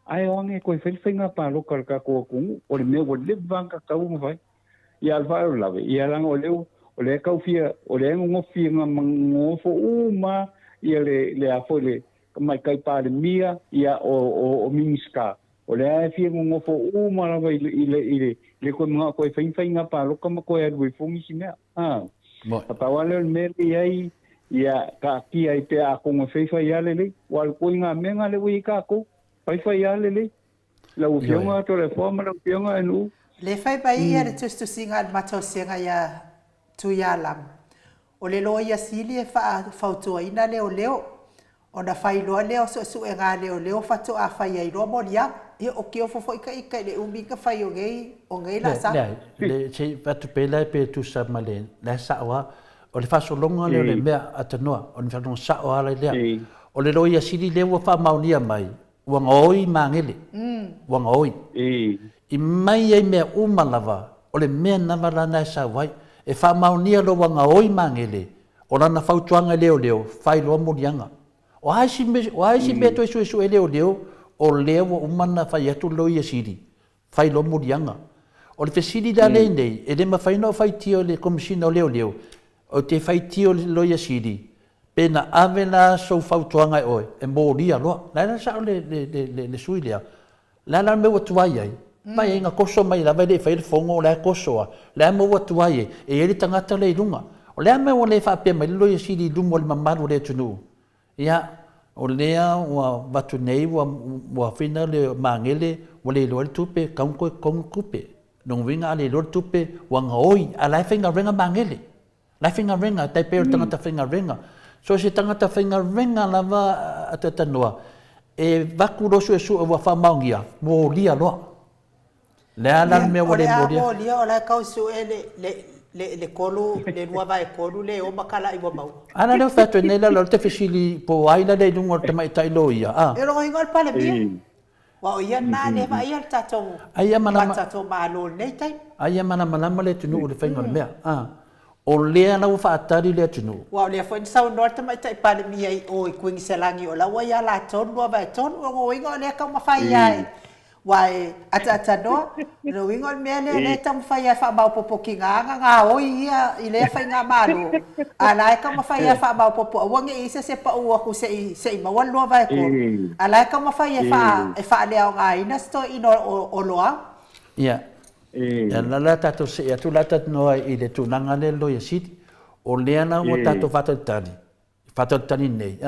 ai onge ko fainga pa lo ka ko ku o le me o le banka kau nga vai ia al fa la ia lang o le kau fia o le ngo fia nga ngo fo uma ia le a foi mai kai pare mia ia o minska o le fia ngo fo uma la vai le ko nga ko fainga pa lo ka ko e wi fungi sina pa wale me ai ia ka ki ai pe a ko ngofeifa ia le wal ko nga menga le wi ka ko faifa ia le la u fionga to le forma la fionga nu le fai pai ia le tustu singa mato singa ia tu ia lam o le lo ia sili e fa to ina le o leo ona fai lo leo so e nga leo fa to a fai ai ro mo ia e o ke o fo ka le umbi ka fai o ngei la sa le che pa tu pe la pe tu sa male la sa wa o le faso longa le mea atanoa o le faso sa o ala le o le loia sili le wa fa maunia mai wa ngoi mangele wa ngoi i mai ai mea umalava o le mea namara na sa wai e fa maunia lo wa ngoi mangele o lana fautuanga leo fai lo morianga o haisi me to su leo o leo umana fai atu loia sili fai lo morianga o le fesili da le nei e le mafai no fai tio le komisina leo o te fai tio loia siri pena avena so fautuanga oe e moria loa la sa le sui lea la me o tuai ai mai inga koso mai la vai le fai le fongo la kosoa la me o tuai e ele tangata le lunga o le me o le fa pe mai loia siri lumo le mamaru le tunu ia o lea wa batu nei wa fina le mangele o le lo tupe kong kupe nong winga le lo tupe wa ngoi ala finga renga mangele la finga renga tai pe tangata finga renga so se tangata finga renga lava atanoa e vaku so su wa fa maungia mo lia lo le ala me wo le mo lia o la kausu le kolu le nuova e kolu le o makala i mau ana le fatto nella lo te fisili po aina dei lungo te mai tai lo ia e lo ingol pale bia wa ia na le va ia tato aia mana tato malo nei tai aia mana le tunu le finga me o lea na ufa atari lea tunu. Wa lea foi sau norte mai tai pale mi ai o i kuingi selangi o la wa ia la ton wa vai ton o wingo lea ka ma fai ai. Wai ata no no wingo me le tam fai fa ba popo nga o ia i lea fai nga malu. Ala ka ma fai fa ba popo wa nge se pa o ku se ma wan lo vai ko. Ala ka ma fai fa lea nga ina sto ino o loa. Ia. Ya la tato se ya tu la tato no i le tu nanga le lo ya sit o le ana o tato fato tani nei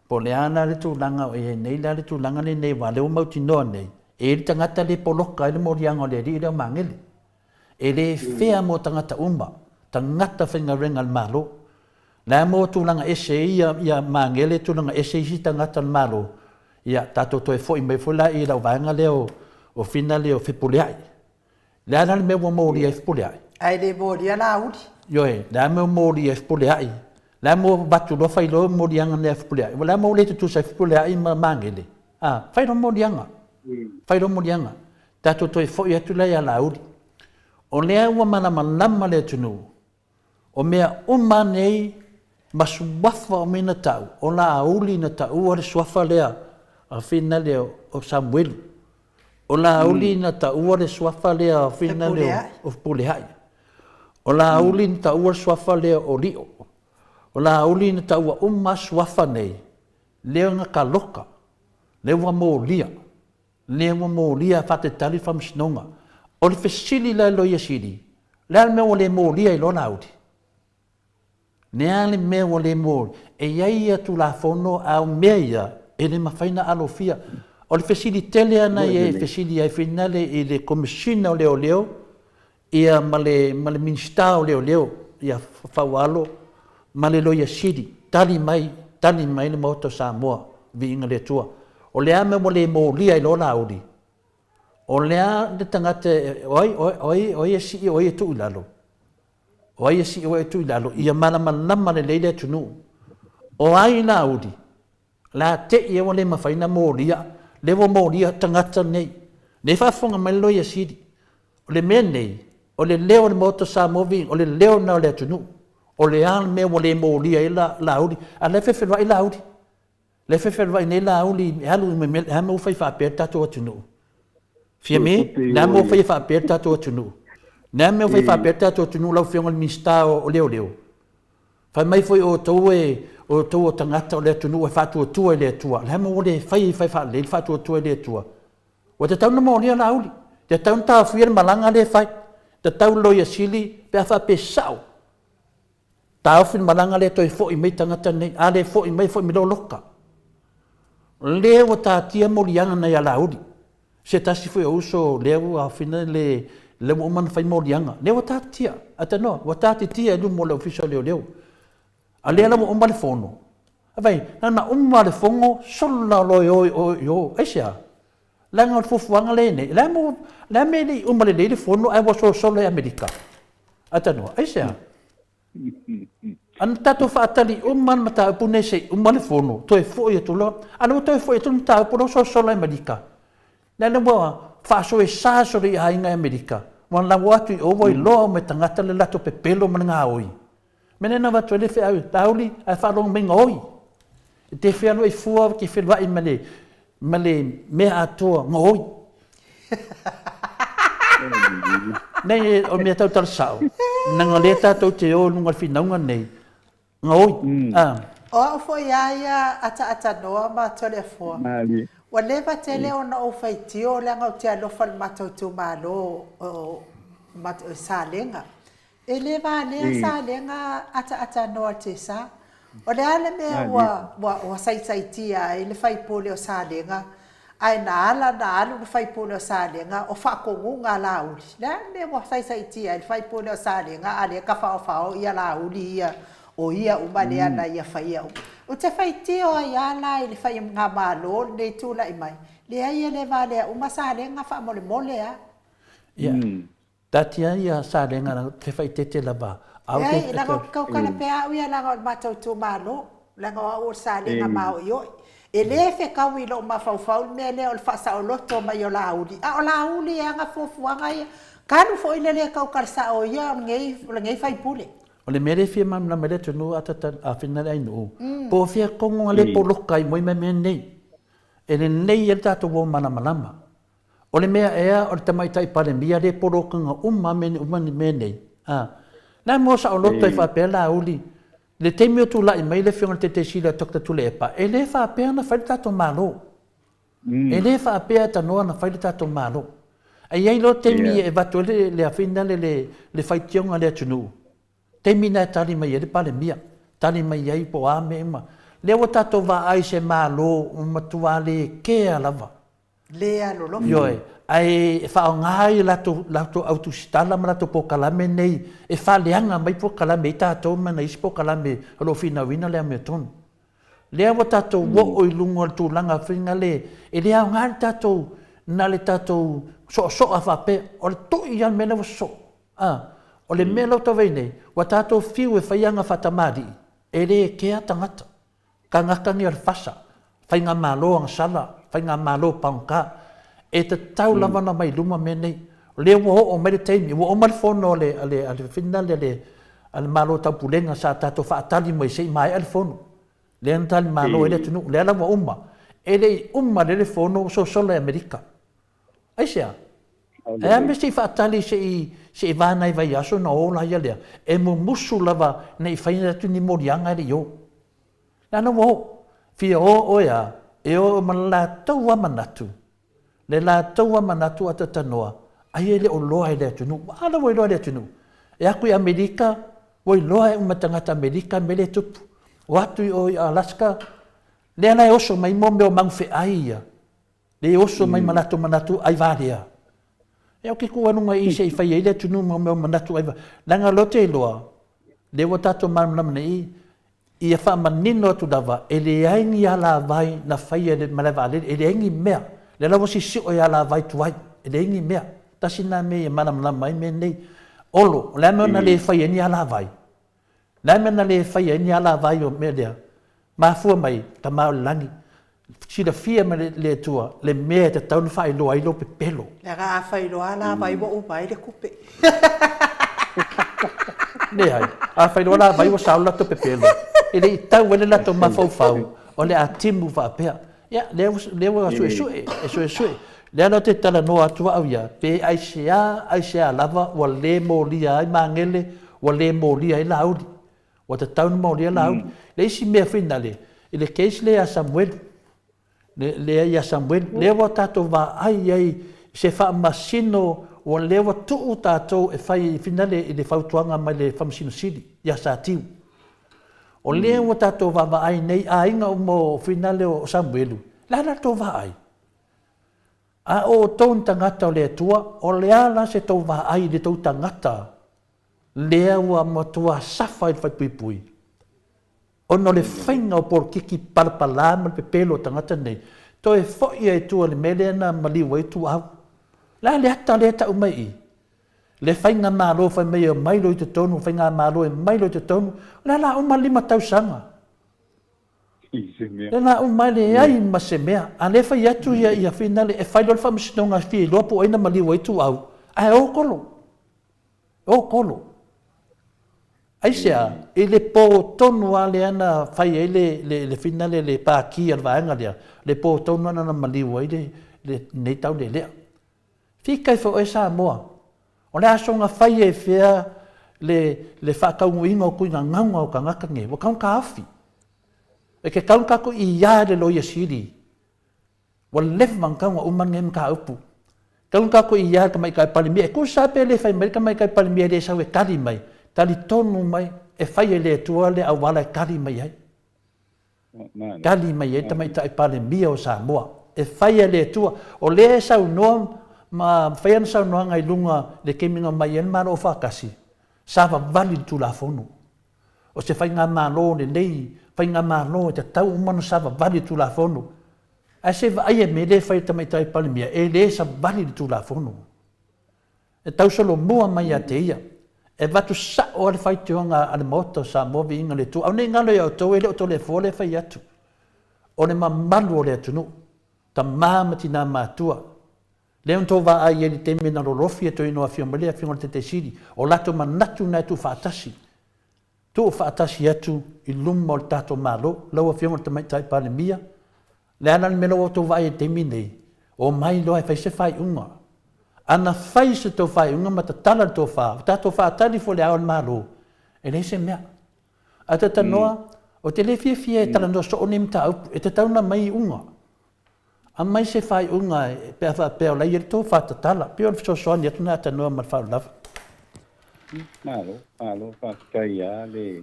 po le ana le tu nanga e nei la le tu nanga nei wa le o mauti no nei e tangata le poloka le morianga le ri le mangele e le fea mo tangata umba tangata finga renga al malo la mo tu nanga ese ya mangele tu nanga ese si tangata al malo ya tato to e foi me foi la i la vanga le o finale o fipuleai le ana me mo mori e spuleai ai le mori ana udi yoe la me mori e spuleai la mo batu lo fai lo mori anga ne spuleai la mo le tu sa spuleai ma mangele fai lo mori anga fai lo mori anga tato to e foi atu la ya la udi o le wa mana malama le tunu o mea umanei masuwafa o mina tau o la auli na tau o suafa lea a fina le o Samuel o la auli na taua le suafa lea fina le o pulehai. O la auli na taua le suafa lea o rio. O la auli na taua uma suafa nei. Leo nga kaloka. Leo wa mōlia. Leo wa mōlia fate tali whamsinonga. O le fesili la loia siri. Lea mea o le mōlia i lona audi. Nea le mea o le mōlia. E iai atu la fono au mea ia. E le mawhaina alofia. O le fesili tele ana e fesili ai finale i le komisina o leo ia ma le minista o leo ia fawalo ma le loia siri tali mai le moto Samoa vi inga le tua o le ame mo le molia i lona audi O lea de tangata oi e si oi e tu ilalo. Oi e si oi e tu ilalo. Ia malama le leile tunu. O ai na uri. La te ia wale mawhaina mōria. Lewa mōria tangata nei. Ne whafonga mai loia siri. O le mea nei. O le leo le moto sa movi. O le leo na o le tunu. O le an mea wale mōria i la uri. A le whewhewha i la uri. Le whewhewha i nei la uri. Halu i me hama ufai whapea tato o tunu. Fia me, nā mō whai whapea tato o tunu. Nā mea whai whapea tato o tunu lau whionga le mista o leo leo. Whai mai foi o tau o tangata o lea tunu e whātua tua e lea tua. Le hama o le whai whale, le whātua tua e lea tua. O te tau na mō ria la uli. Te tau nta whia malanga le whai. Te tau loia sili, pia whape sao. Tā awhin malanga le toi fo i mei tangata nei. A le fo i mei fo i milo loka. Le o tā tia morianga nei a la uli. Se tasi foi uso leo a fina le mo man fai morianga. Le o tā tia. Ata no, o tā tia e lu mo le official leo. A lea la mo umba le fono. Avai, na umba le fongo, sola lo yo, aisea. Langa o fufuanga le ne. La me le umba le fono, ai waso solo e Amerika. Ata no, aisea. An tato whaatali umman mata upune se umba le fono. Toi fo i tulo. Ano toi fo i tulo mata upune solo e Amerika. Nana mua whaaso e sāsore i hainga Amerika. Wan la watu i owo i loa me tangata le lato pe pelo mana ngā oi. Mene na watu ele whea au, tauli a whalong me ngoi. Te whea no i fua ki whelwa i male mea atoa ngoi. Nei o mea tau tala sao. Nanga le tātou te o nunga whinaunga nei. Ngoi. O au fo ia ata noa ma tole fua. Wa leva tele ona o faitio le ngau te alofa le matautu malo o salenga. E leva le salenga ata noa te sa. O le ale mea wa saitaitia e le faipole o salenga. Ai na alu le faipole o salenga o whakongunga la uli. Le me wa saitaitia e le faipole o salenga ale ka whao ia la uli ia o ia umane ana ia whaia umu. O te whaitio a iala i le whai ngā mālo nei tūla i mai. Le ai le vālea uma sālenga wha mole a. Ia. Tatia ia sālenga te whaitete lava. Ia, lango kaukala pea uia lango matau tū mālo. Lango o sālenga māo i oi. E le whe kau i lo mawhauwhau mea le o le whasa o loto mai o lauli. A o lauli e anga fuafuanga ia. Kanu fo i le kaukala sa o ia o ngei whaipule. O le mere fia mam na mere tunu atata a finale ai no. Po fia kongo le polokai moi me nei. E le nei e tato wo mana malama. O le mea ea o le tamaitai pare mia le polokanga umani me nei. Na mo sa o loto e whapela uli. Le teimi o tu lai mai le fionga te sila tokta tule e pa. E le whapea na whaile tato malo. E le whapea tanoa na whaile tato malo. Ai ai lo teimi e watu le a finale le whaitionga le atunu. Te mina tali mai ele pale mia. Tali mai ai po ame ema. Leo tato va ai se malo matua le kea lava. Lea lolo. Yoe. Ai fa ngai lato autostala ma lato po kalame nei. E fa leanga mai po kalame tato mana ispo kalame lo fina wina le ameton. Leo tato wo oi lungo tu langa finga le. E leo ngai tato na le tato so afa pe o to ian mena so. O le mea lau tawai nei, wa tātou whiu e whaianga whatamari, e re kea tangata. Ka ngakani ar whasa, whai ngā mālo ang sala, whai ngā mālo paungka, e te tau lavana mai luma me nei. Le wo o mere teimi, wo o marifono ale whina le mālo tau pulenga sa tātou whaatali mai sei mai ale fono. Le antali mālo e le tunu, le ala wa umma. E le umma le fono so sola Amerika. Aisea. E a mesti whaatali se i vānai vai aso na ola ia lea. E mo musu lava nei whaina tu ni morianga ere yo. Nana wo, fia o ea, e o man la taua manatu. Le la taua manatu ata tanoa. Ai ele o loa ele atunu. Ala wo i loa ele atunu. E aku i Amerika, wo i loa e umatangata Amerika mele tupu. O atu i Alaska, le ana e oso mai mo meo mangwhe ai ia. Le oso mai manatu ai vārea. E o ke kua nunga i se i whai eile tunu mo meo manatu aiwa. Nanga lote i loa, le wa tato maramana i a wha manino atu dawa, e le aingi ala vai na whai e le Maleifua, e le aingi mea, le lawa si o i ala vai tuai, le ingi mea tasina me mana mai me nei olo le na le fai ni ala vai le na le fai ni ala vai o me dia ma fu mai ta ma langi si da fia me le tua le me te tau fai lo ai lo pe pelo le ga fai lo ala vai bo vai le kupe ne ai a fai lo la vai o sa la to pe pelo ele tau ele la to ma fau o le atimu va pe ya le su le no te tala no atu au ya pe ai sia lava o le mo lia ai mangele o le mo lia ai laudi o te tau mo lia laudi le si me finale ele case le a Samuel le a Samuel le o tato va ai se fa masino o le o tu tato e fai finale ele fautuanga mai le famsino sili ya sa tiu o le o tato va ai nei a inga mo finale o Samuel la to va ai a o ton tangata o le tua o le ala se tau va ai le tau tangata le ua mo tua safa i fai pui o no le whainga o por kiki parapalama pe pelo tangata nei to e foi e tua le mele na maliwa i tu au la le ata le ata umai i le whainga malo fai mei o mailo i te tonu whainga malo e mailo i te tonu la uma lima tau sanga le na umai le ai ma se mea a le fai atu ia finale e fai lor whamisinonga fi loa po aina maliwa i tu au ai o kolo ai sea e le po tonu a le ana fai e le finale le pāki al vaenga lea le po tonu ana maliwa i le nei tau le lea fikai fo e Samoa o le asonga fai e fea le whakaunguinga o kuinga ngaunga o ka ngaka nge wa kaun ka afi e ke kaun kako i ia le loia siri wa lef man kaunga uman ngem ka upu kaun kako i ia ka mai kai palimia e ku sape le fai mai ka mai kai palimia le sawe kari mai tali tonu mai e fai e le tua le awala e kari mai ai kari mai e tamai tai palimia o Samoa e fai e le tua o le sau noa ma fai an sau noa ngai lunga le keminga mai en maro o whakasi sava vali tu la fonu o se fai ngā malo le nei fai ngā malo te tau umano sava vali tu la fonu a se va ai e me le fai tamai tai palimia e le sa vali tu la fonu e tau solo mua mai a te ia e vatu sa o le fai tionga ale moto sa movi inga le tu au nei ngalo ia o tau ele o to le fole fai atu o le mamalu o le atunu ta mamati nā mātua le un tō wa ai e li teme na rorofi e toi noa fia malea fia ngol te siri o lato manatu na tu whaatasi tu whaatasi atu i lumma o le tato malo laua fia ngol te mai tai pale mia le anan me laua tō wa ai e teme nei o mai loa e fai se fai unga ana fai se tō fai unga ma ta tala tō wha tato whaatari fo le aon malo e le se mea a te tanoa o te le fia e tala no so o nim ta upu e te tauna mai unga a mai se fai unga pe fa pe la yer to fa tala pe so so ni tuna ta no ma fa la malo fa kai ya le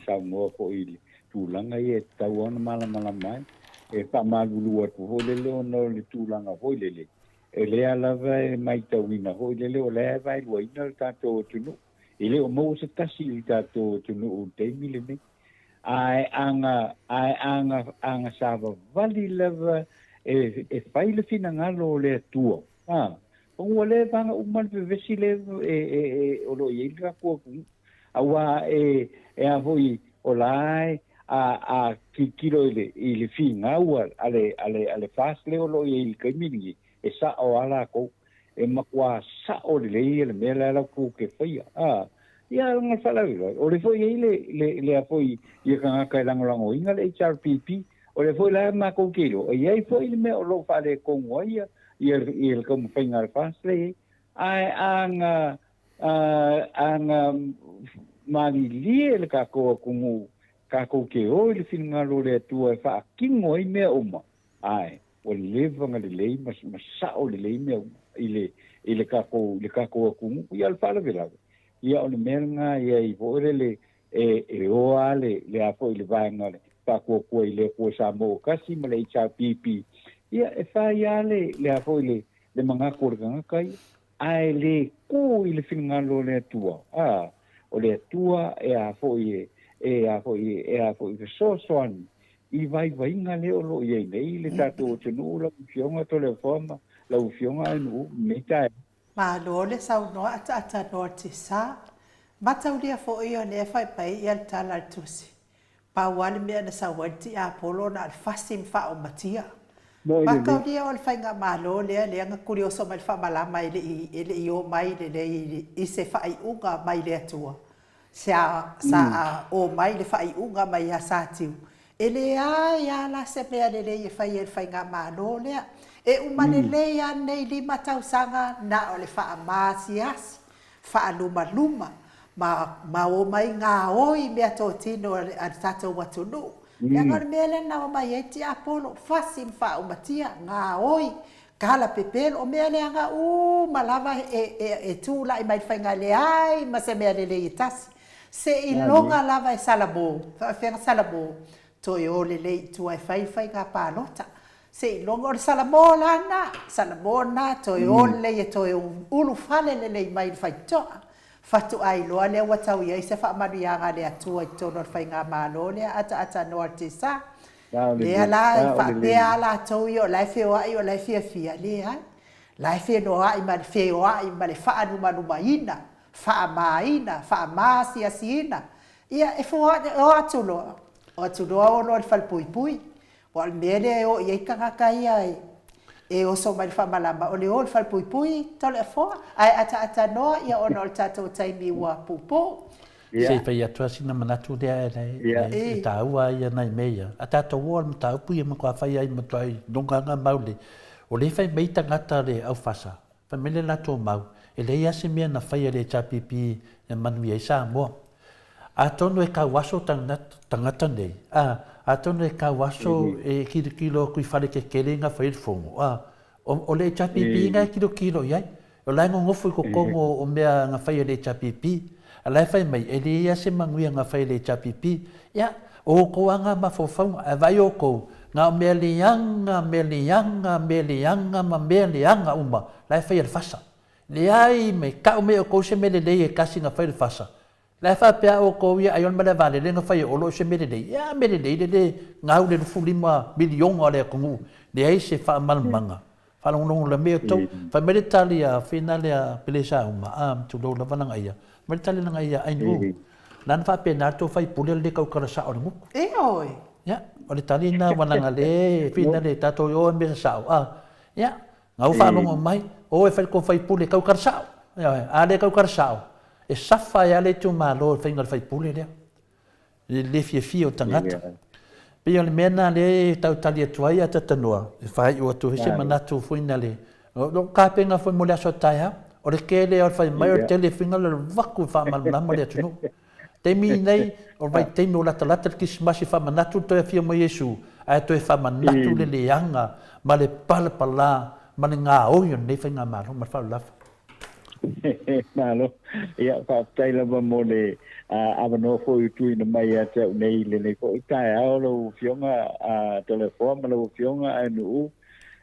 Samoa po i tu langa e ta wona mala mai e fa malulu o le no le tu langa ho le e le ala vai mai ta wina ho le o le vai lo ina ta to tunu ile o mo se tasi ta to tunu o te mile me ai anga sava vali lava e fai le fina ngalo le tua o le vanga uman pe vesile o lo yelga ko awa a hoi o lai a kilo ile fina wa ale fasle o lo yel kamini e sa o ala ko e makwa sa o le mela la ko ke fai ia nga fala o le foi le foi ia ka ka lango inga le HRPP o le foi la ma ko kilo e ai foi le me o lo fa le ko ia il kom fingar fasle ai anga mali le ka ko ke o le finga lo le tua fa kingo i me uma ai o le vanga le mas sa o le me ile ka ko ku ia al fa le vela ia o le menga ia i vore le o ale le apo i le vanga le pa ko le ko Samoa kasi ma le HRPP ia e fa ia le apo le manga ko nga kai ai le ko i le fingalo le tua o le tua e apo i so i vai nga le o lo ia nei le tato tenu la fionga to le forma lau fionga anu me tai Malo le sau no ata no te sa. Matau lia fo ia le fai pai ia tala tusi. Pa wale mea na sa wanti a polo na alfasi mfa o matia. Pakau lia o fai nga malo le anga kurioso mai fa malama ele i o mai le i se fai unga mai le atua. Sa o mai le fai unga mai a sa tiu. Ele ai la se mea le fai nga malo le e umalele ya nei lima tausanga na o le faa masias faa luma ma o mai ngā oi mea tō tino a tātou watunu e ngar mele na o mai e ti apolo fasim faa umatia ngā oi kala pepel o mele anga malava e tūla i mai whainga le ai ma se mea le itasi se i longa lava e salabo whaafenga salabo to i o le tua e whai ngā pālota se longo o salamo na to ole e to ulu fale le mai fai to fatu ai lo le watau ia se fa maria ga le atu i to no fai nga malo le ata no artisa le ala fa pe ala to io la fe o io la fe fia le ai la fe no ai ma fe o ai ma le fa anu maina fa ma siasina ia e fo o atu lo no fal pui Wal mele o ye kaka ia e o so mai fa malama o le o fa pui tole fo ai ata no ia o no tato taimi wa pupo se fa ia trasi na manatu de e taua ia nai meia ata to wal mta pui ma kwa fa ia mta donga nga maule o le fa mai tangata le au fasa fa mele la to mau e le ia se mea na fa ia le chapipi e manu ia Samoa a tono e ka waso tangata nei a tono e ka waso e kilo kui fale ke kelenga fa il fongo o le chapipi nga kilo ia o la ngofo ko kongo o mea nga fa le chapipi a la fa mai e le ia se manguia nga fa le chapipi ia o ko anga ma fo fa a vai o ko nga melianga uma la fa il fasa le ai me ka o me o ko se me le e kasi nga fa il fasa la fa pe o ko ia ayon mala vale le nga fa o lo se me le ia me le ngau le fulima milion o le ko le ai se fa mal manga fa no le me to fa me talia finale a pelesa uma tu lo la vananga ia me talia nga ia ai no nan fa pe na to fa pulel de ka ka sa o mu e oi ya o le talina vananga le finale tato yo me sa ya ngau fa no mai o e fa ko fa pule ka ka sa a le ka ka sa e safa ya le tu malo fingal fa pule le fie o tangata pe le mena le tau talia tuai ata tanoa e fa o tu se manatu finale no ka penga foi mo le so taia o le kele o fa mai o tele fingal vaku fa mal na mo le tu te mi nei o vai te no la tala ki smasi fa manatu to e fia mo Yesu ai to e fa manatu le leanga ma le pala ma le nga o yo nei fa nga ma ma fa la malo ia fa taila ba mo le avano fo tu ina mai ata nei le nei fo tai ao fionga telefone lo fionga anu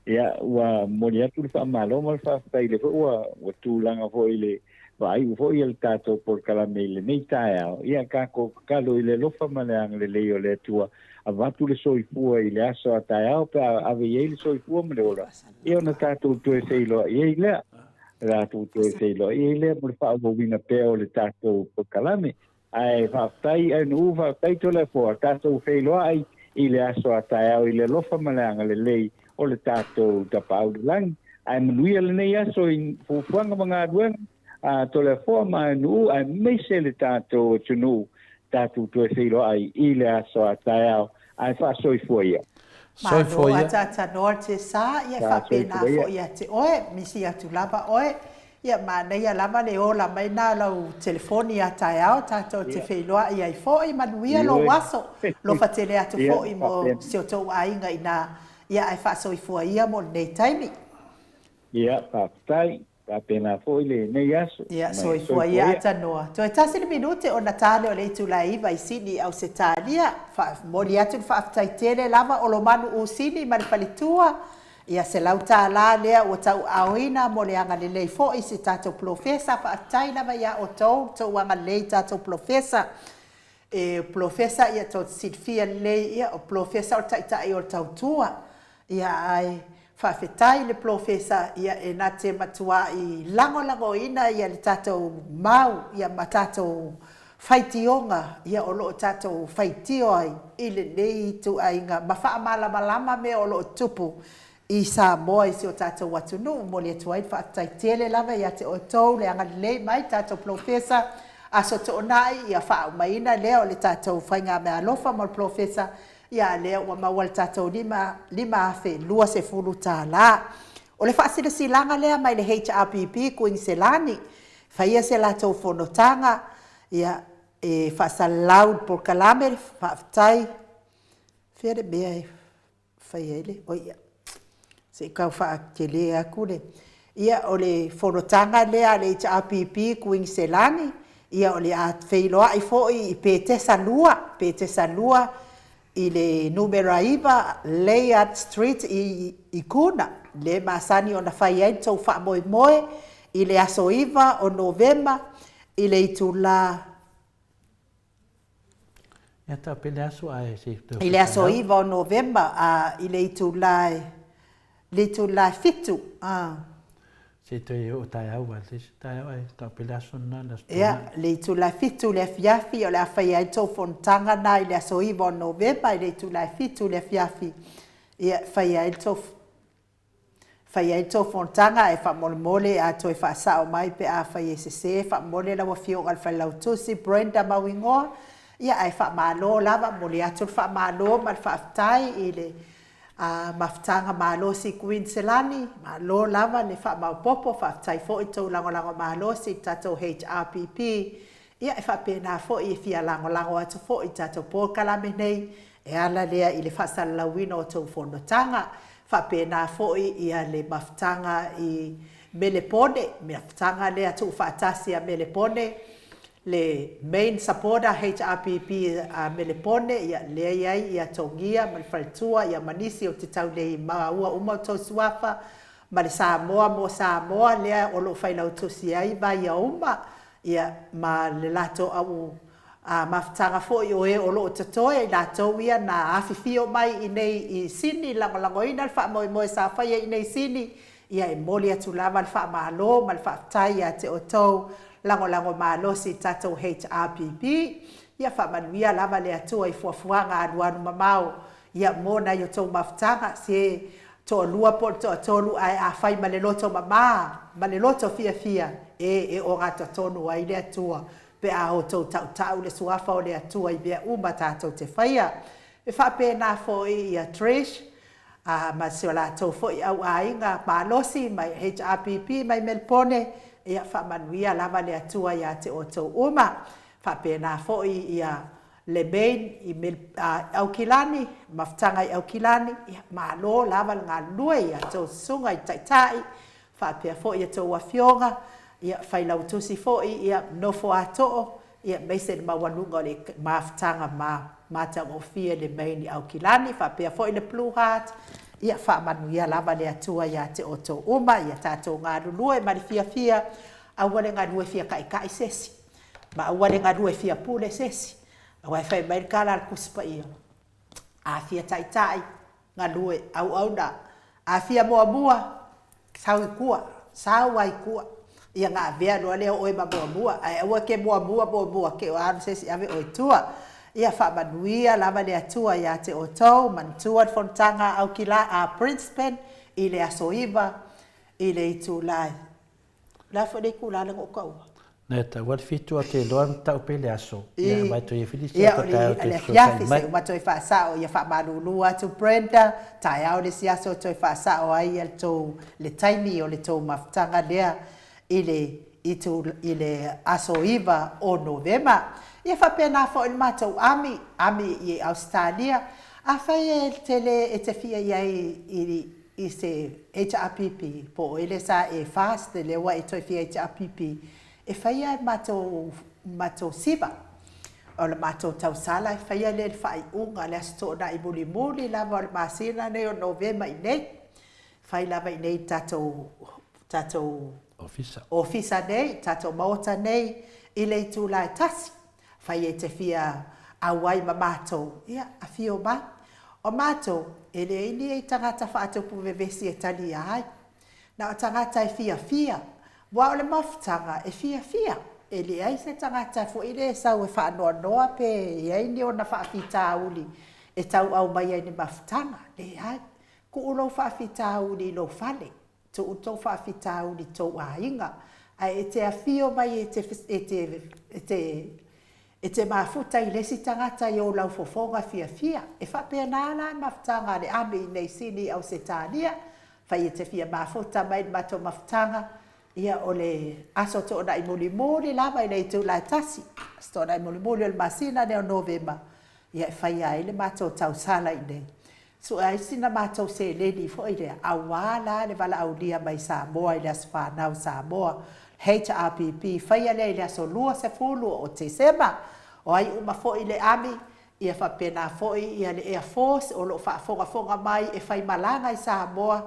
ia wa mo ia tu fa malo mal fa taile fo wa tu langa fo ile vai fo il tato por kala mele nei tai ao ia ka ko kalo ile lo fa malang le le le tua avatu le soifua ile aso tai ao pa ave ile soifua me le ora ia na tato tu e seilo ia la tu te lo ile por fa bo vina peo le tato por kalame ai fa tai anu fa tai to le for tato feilo ai ile aso atao ile lo fa malanga le lei o le tato da pau lang ai mnui le nei aso in fu fuanga manga duen to le for ma nu ai mese le tato tunu tato to feilo ai ile aso atao ai fa soi fuia Soy foi ata norte sa ia fa pena fo ia te oe misi atu lava oe ia mana ia lava le ola mai na lau telefoni ata ao tato te feiloa ia i fo i manuia lo waso lo fatele atu fo i mo se o tau ainga ina ia ai fa soi fo ia mo nei taimi ia fa tai pa pena fo ile nei aso ia soi fo ia ata noa to e tasi ni minute o natale o le tu lai vai sini au se talia fa moli atu fa tai tele lava o lo manu o sini ma palitua ia se lauta la lea o tau auina mo le anga le fo i se tato profesa fa tai lava ia o to anga le tato profesa e profesa ia to sit fia le ia o profesa o tai tai o tau tua ia ai whawhetai le profesa ia e nā te matua i lango ina ia le tātou mau ia ma tātou whaitionga ia o loo tātou whaitio ai i le nei tu ainga ma wha malama me o loo tupu i Samoa i si o tātou watunu mo le tuai whaatai tele lava ia te o tau le anga lei mai tātou profesa a so to nai ia wha umaina leo le tātou whainga me alofa mo le profesa ia leo wa mawal tātou lima fe lua se fulu tā la. O le whaasira silanga lea mai le HRPP kuing se lani. Whaia se lātou whanotanga ia e whaasalau por kalame whaatai. Whiare mea e whaia ele. O ia. Se kau whaakele a kure. Ia o le whanotanga lea le HRPP kuing se lani. Ia o le a whailoa i fōi i pētesa lua. I le numera iwa Layard Street i Kuna. Le masani o na whai ai tau wha moe i le aso iwa o Novemba i le itu la... Ia ta pele aso ai si. I le aso iwa o Novemba i le itu la... Le itu la fitu. Se te o tai au wa se tai au ai ta pele aso na la. Ia, le itu la fitu le fiafi o le whai ai tau fontanga na i le aso iwa o Novemba i le itu la fitu le fiafi. Ia, whai ai tau fontanga e wha mole a toi wha sao mai pe a whai e se wha mole la wafio al whai lau tusi Brenda Mawingoa. Ia, ai wha malo lava mole atu wha malo ma wha aftai i le mafutanga malo si Queen Selani, malo lava le wha maupopo wha aftai fo i tau lango malo si tatou HRPP. Ia e wha pēnā fo i fia lango atu fo i tatou pō kalame nei e ala lea i le wha salalawina o tau whanotanga. Wha pēnā fo i a le mafutanga i Melepone, mafutanga lea tu wha atasi a Melepone. Le main supporter HRPP Melepone ia lea iai ia tongia ma le whaletua ia manisi o te tau le maua uma o tau suafa ma le Samoa mo Samoa lea o lo whailau tusi ai vai a uma ia ma le lato au mafutanga fo i oe o lo o tatoe i lato ia na awhiwhio mai i nei i sini lango ina le wha moe sa whaia i nei sini ia e moli atu lava le wha mahalo ma le wha tai a te o tau lango malo si tatou HRPP ia whamanuia lava le atua i fuafuanga aduanu mamau ia mona i o tau mafutanga se to lua po to tolu ai a whai ma le loto ma le loto fia e o ngata tonu ai le atua pe a o tau le suafa o le atua i bea uma tatou te whaia e whapena fo i a Trish ma se o la tau fo i au ainga malosi mai HRPP mai Melpone ia whamanuia lava le atua ia te o tau uma. Whapena foi ia le main i Aukilani, mafutanga i Aukilani, ia malo lava ngā lue ia tau sunga i taitai. Whapea foi ia tau awhionga, ia whailautusi foi ia nofo atoo, ia meise le mawanunga le mafutanga matang o fia le main i Aukilani. Whapea foi le Blue Heart, ia whaamanuia lava le atua ia te o tau uma, ia tātou ngā lulue, mari fia, awale ngā lue fia kai sesi. Ma awale ngā lue fia pule sesi. Awai whai mai kala al kuspa ia. A fia taitai, ngā lue au na. A fia mua, sau ai kua. Ia ngā vea noa leo oi ma mua. Ai awa ke mua, ke o anu sesi ave oi tua. Ia whaamanuia lava le atua ia te o tau, mantua fontanga Aukila a Princeton, i le asoiva, i le itu lai. La whane kula le ngokaua. Neta, wat fitu a te loa tau pele aso. Ia mai to i whilisi a tau te fiafi se umato i whaasao, ia whaamarulua tu Brenda, tai au le siaso to i whaasao ai al tau le taimi o le tau mafutanga lea i le asoiva o Novemba. Ia whapena fo in mātou ami i Australia, a whai e tele e te fia iai i se HRPP, po ele sa e fast le lewa e toi fia HRPP, e whai ai mātou siva, o le mātou tausala, e whai ai le whai unga le astona i muli lava o le māsina nei o Novemba i nei, whai lava i nei tātou ofisa nei, tātou maota nei, i le tu lai tasi. Whai e te fia awai ma mātou. Ia, a fio mai. O mātou, e le ini e tangata whaatupu vevesi e tali ai. Na o tangata e fia. Wa o le mafutanga e fia. E le ai se tangata fo i le sau e whaanoa noa pe e ai ni o na whaafita uli e tau au mai ai ni mafutanga. Le ai, ku ulo whaafita uli lo fale. Tu uto whaafita uli tau a inga. Ai e te afio mai e te mafuta i lesi tangata i o lau fofonga fia. E whapea nāla mafutanga le ame i nei sini au se tānia. Whai e te fia mafuta mai mato mafutanga. Ia o le aso to na i muli lava i nei tu lai tasi. Sto na i muli o le masina ne o novema. Ia e whai ai le mato tau sala i nei. So ai sina mato se leni fo i le awala le wala au lia mai Samoa i le aswhanau Samoa. HRPP, whaia lei le aso lua se fulu o te sema. O ai uma fo i le ami, ia whapena fo i le Air Force, o lo whaafonga mai e whai malanga i Samoa,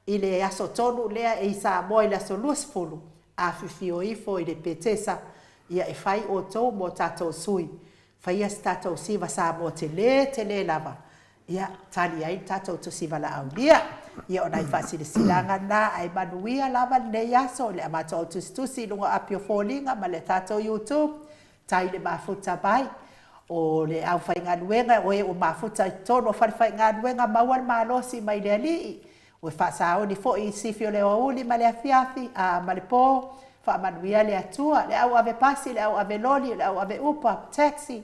i le aso tonu lea e i Samoa i le aso lua se fulu. A whiwhio i fo i le petesa, ia e whai o tau mo tātou sui. Whaia si tātou siva Samoa te le lava. Ia tali ai tātou to siva la au lia. Ia o nai whasile silanga na ai manuia lava nei aso le amata o tusi lunga apio fōlinga ma le tātou YouTube tai le mafuta bai o le au whainganuenga o e o mafuta i tono whainganuenga maua le malosi mai le alii o e whaasao ni fo i sifio le ouli ma le afiafi a ma le pō whaamanuia le atua le au ave pasi, le au ave loli, le au ave upa, taxi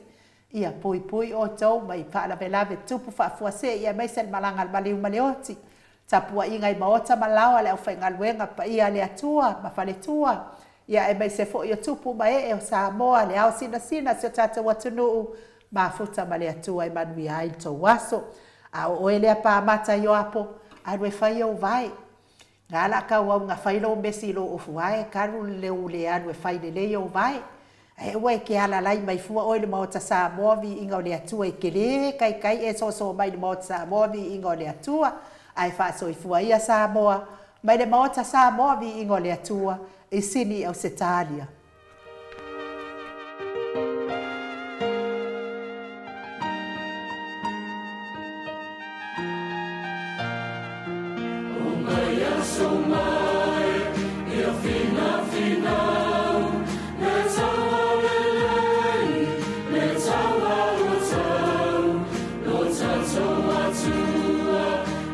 ia pui o tau mai whaalave tupu whaafuase ia mai sen malanga al maliu maleoti tapua inga i maota malawa le au whaingaluenga pa ia le atua, ma whale tua. Ia e mai se fo i o tupu ma e o Samoa, le au sina se o tata watunuu, ma futa ma le atua i manui ai to waso. A o ele a pāmata i o apo, anu e whai au vai. Ngā la ka wau ngā whailo mesi lo ufu ai, karu leu le anu e whai le leo vai. E ue ke ala lai mai fua oi le maota Samoa vi inga o le atua i kele, kai e so mai le maota Samoa vi inga o le atua. Ai whaaso i fua ia Samoa, mai le maota Samoa vi ingo le atua, e sini au se tālia. O mai aso mai, ia fina, le taua lelei, le taua o tau, lo tatou atua,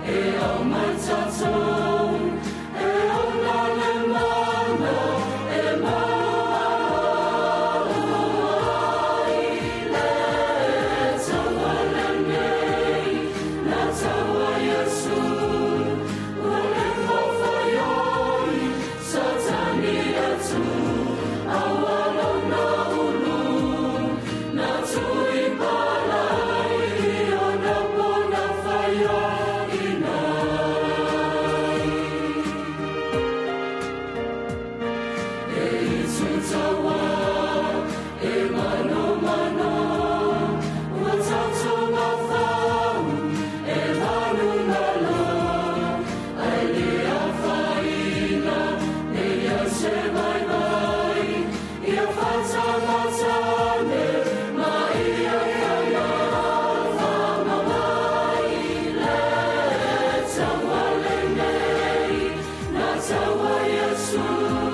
e au mai tatou, e au nale mana, e mai, le taua lenei, na taua Yesu, o le whawhaioi, satani atu, awala na ulu, na tui palai, o na pona whaioi nai. E itu tawa, e mano, o tatou mawhau, e manu malo, ai lea whaina, e ia se vai, ia whatamatane, ma ia kana whamawai, le tawa lenei, na tawa Yesu.